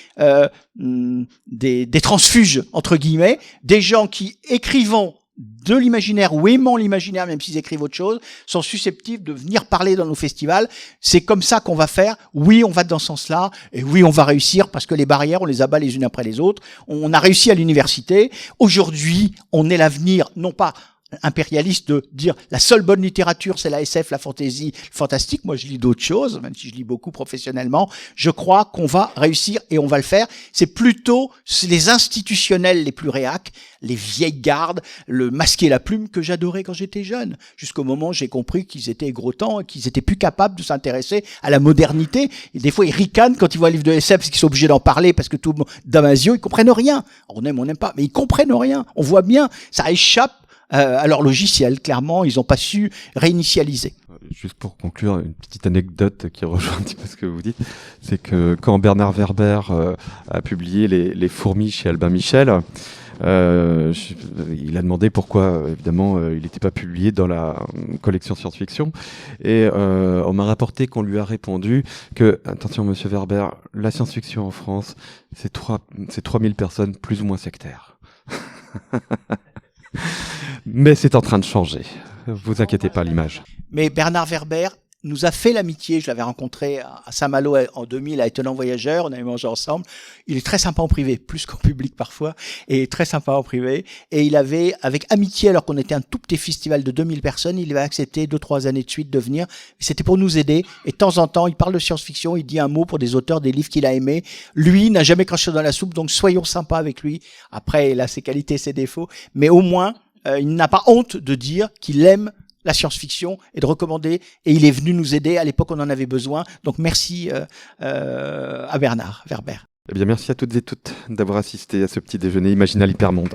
transfuges, entre guillemets, des gens qui, écrivant de l'imaginaire ou aimant l'imaginaire, même s'ils écrivent autre chose, sont susceptibles de venir parler dans nos festivals. C'est comme ça qu'on va faire. Oui, on va dans ce sens-là. Et oui, on va réussir parce que les barrières, on les abat les unes après les autres. On a réussi à l'université. Aujourd'hui, on est l'avenir, non pas impérialiste de dire la seule bonne littérature c'est la SF, la fantasy, le fantastique. Moi je lis d'autres choses, même si je lis beaucoup professionnellement. Je crois qu'on va réussir et on va le faire. C'est plutôt les institutionnels les plus réacs, les vieilles gardes, le masquer la plume que j'adorais quand j'étais jeune, jusqu'au moment où j'ai compris qu'ils étaient gros-temps et qu'ils étaient plus capables de s'intéresser à la modernité. Et des fois ils ricanent quand ils voient un livre de SF parce qu'ils sont obligés d'en parler parce que tout Damasio, ils comprennent rien. On n'aime pas, mais ils comprennent rien. On voit bien, ça échappe à leur logiciel, clairement, ils n'ont pas su réinitialiser. Juste pour conclure, une petite anecdote qui rejoint un petit peu ce que vous dites, c'est que quand Bernard Werber a publié les fourmis chez Albin Michel, il a demandé pourquoi, évidemment, il n'était pas publié dans la collection science-fiction. Et on m'a rapporté qu'on lui a répondu que, attention monsieur Werber, la science-fiction en France, c'est 3000 personnes plus ou moins sectaires. Mais c'est en train de changer. Vous inquiétez pas, l'image. Mais Bernard Werber nous a fait l'amitié. Je l'avais rencontré à Saint-Malo en 2000 à Étonnant Voyageur. On avait mangé ensemble. Il est très sympa en privé, plus qu'en public parfois, et très sympa en privé. Et il avait, avec amitié, alors qu'on était un tout petit festival de 2000 personnes, il avait accepté 2-3 années de suite de venir. C'était pour nous aider. Et de temps en temps, il parle de science-fiction, il dit un mot pour des auteurs, des livres qu'il a aimés. Lui n'a jamais craché dans la soupe, donc soyons sympas avec lui. Après, il a ses qualités et ses défauts. Mais au moins, il n'a pas honte de dire qu'il aime la science-fiction et de recommander, et il est venu nous aider. À l'époque, on en avait besoin. Donc, merci à Bernard Werber. Eh bien, merci à toutes et toutes d'avoir assisté à ce petit déjeuner Imaginal Hypermonde.